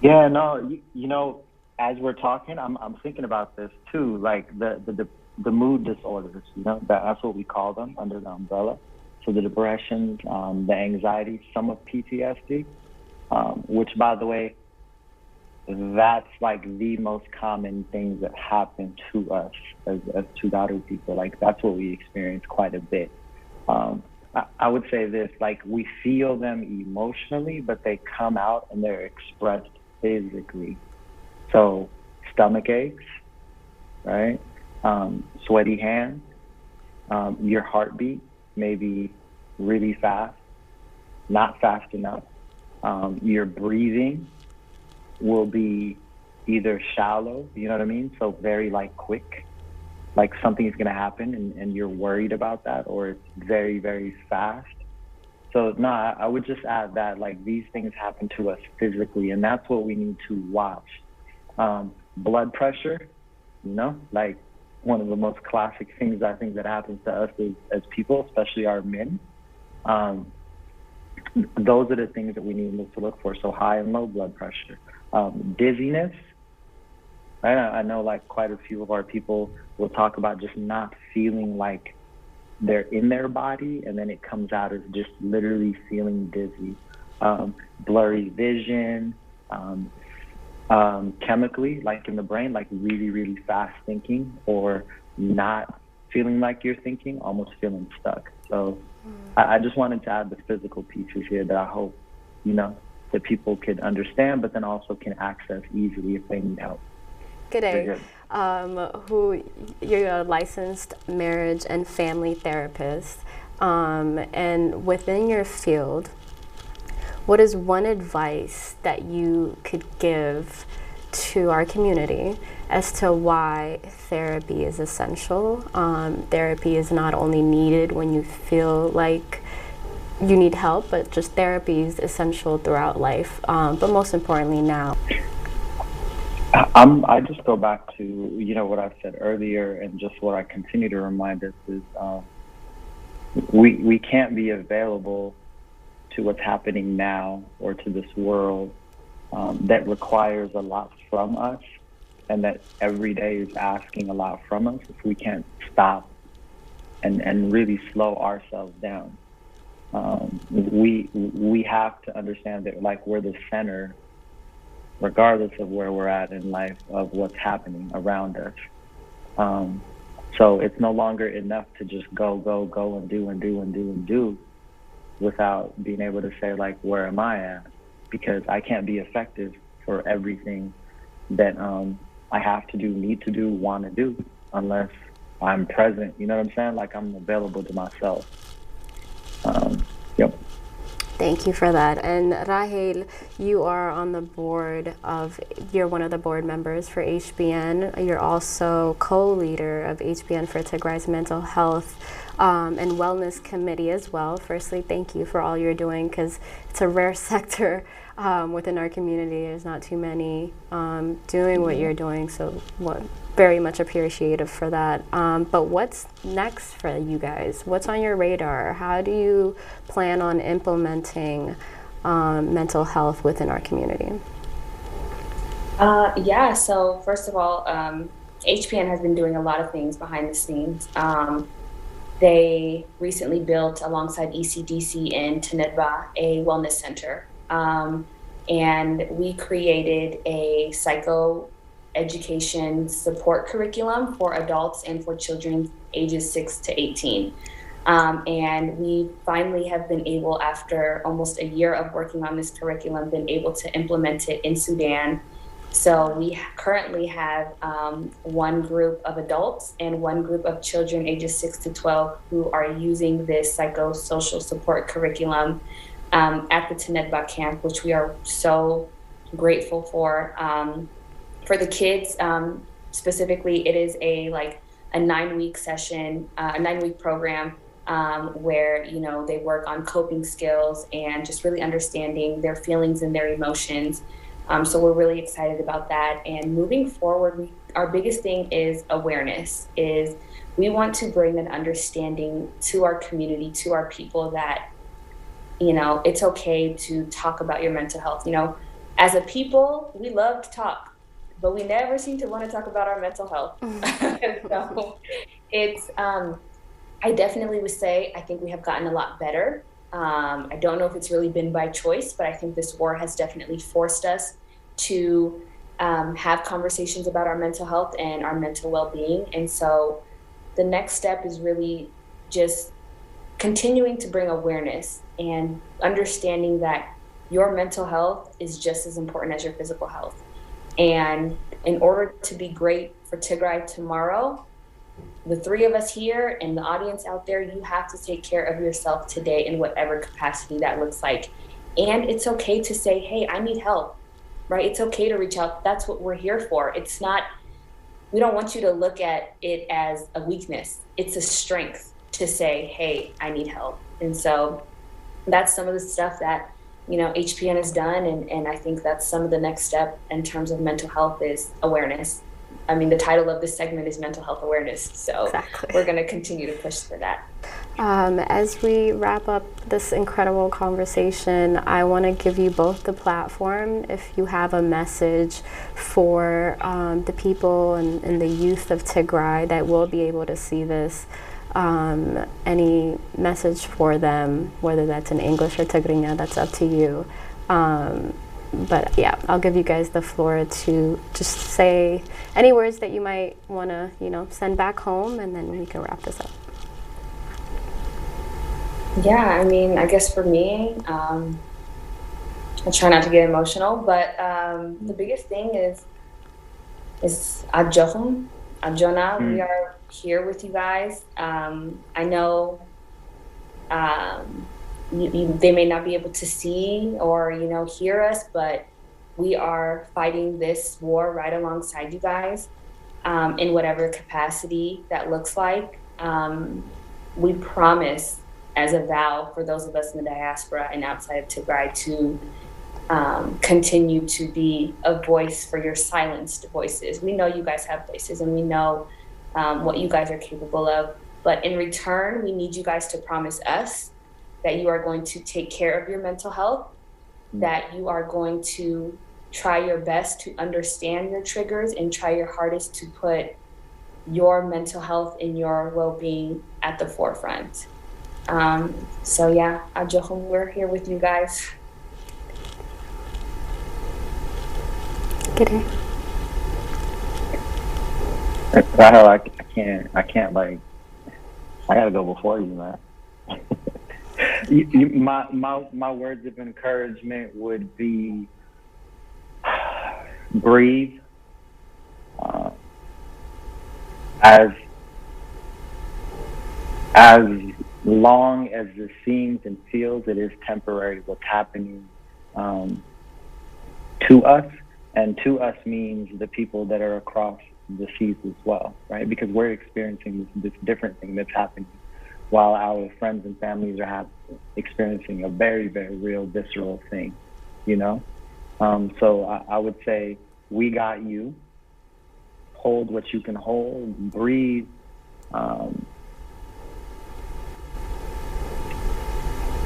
Yeah, no, you know, as we're talking, I'm thinking about this too, like the mood disorders, you know, that's what we call them under the umbrella. So the depressions, the anxiety, some of PTSD. Which, by the way, that's like the most common things that happen to us as Tugadu people. Like that's what we experience quite a bit. I would say this, like we feel them emotionally, but they come out and they're expressed physically. So stomach aches, right? Sweaty hands, your heartbeat may be really fast, not fast enough. Your breathing will be either shallow, you know what I mean? So very like quick, like something is going to happen and you're worried about that, or it's very, very fast. So no, I would just add that like these things happen to us physically, and that's what we need to watch. Blood pressure, you know, like one of the most classic things I think that happens to us as people, especially our men. Those are the things that we need to look for. So high and low blood pressure, dizziness. I know like quite a few of our people will talk about just not feeling like they're in their body, and then it comes out as just literally feeling dizzy. Blurry vision, chemically, like in the brain, like really, really fast thinking, or not feeling like you're thinking, almost feeling stuck. So I just wanted to add the physical pieces here that I hope, you know, that people could understand, but then also can access easily if they need help. Good day. You're a licensed marriage and family therapist, and within your field, what is one advice that you could give to our community as to why therapy is essential? Therapy is not only needed when you feel like you need help, but just therapy is essential throughout life, but most importantly now. I just go back to, you know, what I said earlier, and just what I continue to remind us is we can't be available to what's happening now or to this world that requires a lot from us, and that every day is asking a lot from us, if we can't stop and really slow ourselves down. We have to understand that like we're the center, regardless of where we're at in life, of what's happening around us. So it's no longer enough to just go and do without being able to say like, where am I at? Because I can't be effective for everything that I have to do, need to do, want to do, unless I'm present. You know what I'm saying? Like I'm available to myself. Yep. Thank you for that. And Rahel, you are on the board of, you're one of the board members for HBN. You're also co-leader of HBN for Tigray's mental health and wellness committee as well. Firstly, thank you for all you're doing, because it's a rare sector within our community. There's not too many doing what you're doing, so very much appreciative for that. But what's next for you guys? What's on your radar? How do you plan on implementing mental health within our community? Yeah, so first of all, HPN has been doing a lot of things behind the scenes. They recently built, alongside ECDC in Tenedba, a wellness center. And we created a psychoeducation support curriculum for adults and for children ages 6 to 18. And we finally have been able, after almost a year of working on this curriculum, been able to implement it in Sudan. So we currently have one group of adults and one group of children ages 6 to 12 who are using this psychosocial support curriculum at the Tenedba camp, which we are so grateful for. For the kids, specifically, it is a 9-week session, a 9-week program where, you know, they work on coping skills and just really understanding their feelings and their emotions. So we're really excited about that. And moving forward, our biggest thing is awareness. Is we want to bring an understanding to our community, to our people, that, you know, it's okay to talk about your mental health. You know, as a people, we love to talk, but we never seem to want to talk about our mental health. So it's, I definitely would say, I think we have gotten a lot better. I don't know if it's really been by choice, but I think this war has definitely forced us to have conversations about our mental health and our mental well-being. And so the next step is really just continuing to bring awareness and understanding that your mental health is just as important as your physical health. And in order to be great for Tigray tomorrow, the three of us here and the audience out there, you have to take care of yourself today in whatever capacity that looks like. And it's okay to say, hey, I need help, right? It's okay to reach out. That's what we're here for. It's not, we don't want you to look at it as a weakness. It's a strength to say, hey, I need help. And so that's some of the stuff that, you know, HPN has done. And I think that's some of the next step in terms of mental health is awareness. I mean, the title of this segment is mental health awareness. So exactly. We're going to continue to push for that. As we wrap up this incredible conversation, I want to give you both the platform. If you have a message for the people and the youth of Tigray that will be able to see this, any message for them, whether that's in English or Tigrinya, that's up to you. But yeah, I'll give you guys the floor to just say any words that you might want to, you know, send back home, and then we can wrap this up. Yeah, I mean, I guess for me, I try not to get emotional, but the biggest thing is Adjohum, Adjona. We are here with you guys. I know they may not be able to see or, you know, hear us, but we are fighting this war right alongside you guys in whatever capacity that looks like. We promise, as a vow for those of us in the diaspora and outside of Tigray, to continue to be a voice for your silenced voices. We know you guys have voices, and we know what you guys are capable of. But in return, we need you guys to promise us that you are going to take care of your mental health, that you are going to try your best to understand your triggers and try your hardest to put your mental health and your well-being at the forefront. So yeah, Adjohum, we're here with you guys. Get it. Rahel, I can't like, I gotta go before you, man. My words of encouragement would be breathe. As long as this seems and feels, it is temporary what's happening to us. And to us means the people that are across the seas as well, right? Because we're experiencing this different thing that's happening while our friends and families are experiencing a very, very real, visceral thing, you know? So I would say, we got you. Hold what you can hold, breathe.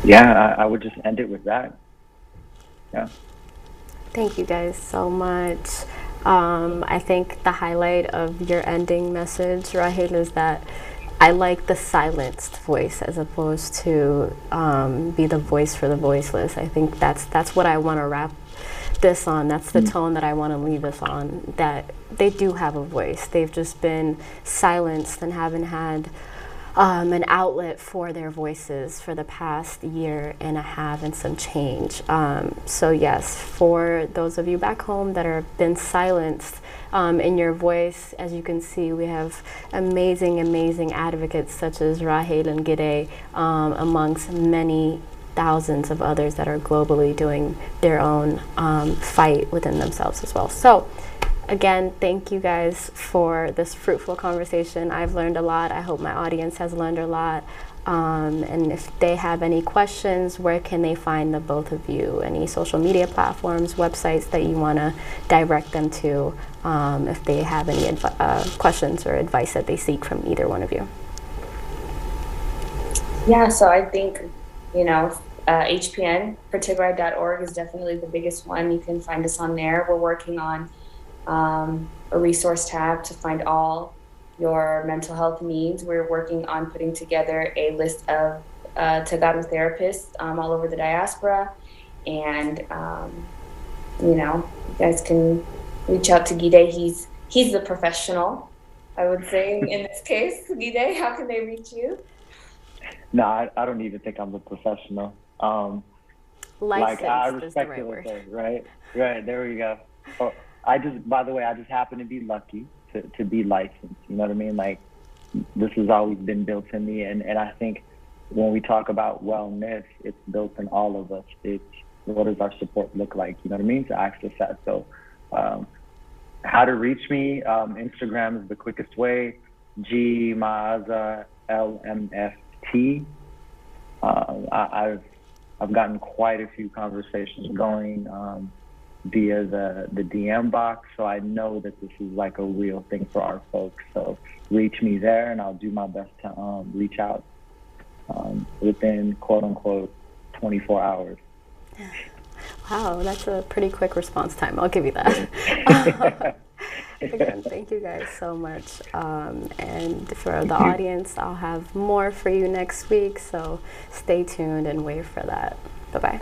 Yeah, I would just end it with that. Yeah. Thank you guys so much. I think the highlight of your ending message, Rahel, is that I like the silenced voice as opposed to be the voice for the voiceless. I think that's what I want to wrap this on. That's the tone that I want to leave us on, that they do have a voice. They've just been silenced and haven't had an outlet for their voices for the past year and a half and some change. So yes, for those of you back home that have been silenced in your voice, as you can see, we have amazing, amazing advocates such as Rahel and Gide, amongst many thousands of others that are globally doing their own fight within themselves as well. So again, thank you guys for this fruitful conversation. I've learned a lot. I hope my audience has learned a lot. And if they have any questions, where can they find the both of you? Any social media platforms, websites that you want to direct them to if they have any questions or advice that they seek from either one of you? Yeah, so I think, HPN for Tigrai.org is definitely the biggest one. You can find us on there. We're working on a resource tab to find all your mental health needs. We're working on putting together a list of Tagadu therapists all over the diaspora. And, you guys can reach out to Gide. He's the professional, I would say, in this case. Gide, how can they reach you? No, I don't even think I'm a professional. Licensed I is respect the right word. Right, there we go. Oh, by the way, I just happen to be lucky to be licensed. You know what I mean? Like, this has always been built in me, and I think when we talk about wellness, it's built in all of us. It's what does our support look like? You know what I mean? To access that. So, how to reach me? Instagram is the quickest way. G Maaza LMFT. I've gotten quite a few conversations going via the DM box, so I know that this is like a real thing for our folks. So reach me there, and I'll do my best to reach out within quote unquote 24 hours. Wow, that's a pretty quick response time. I'll give you that. Again, thank you guys so much. And for the audience, I'll have more for you next week, so stay tuned and wait for that. Bye-bye.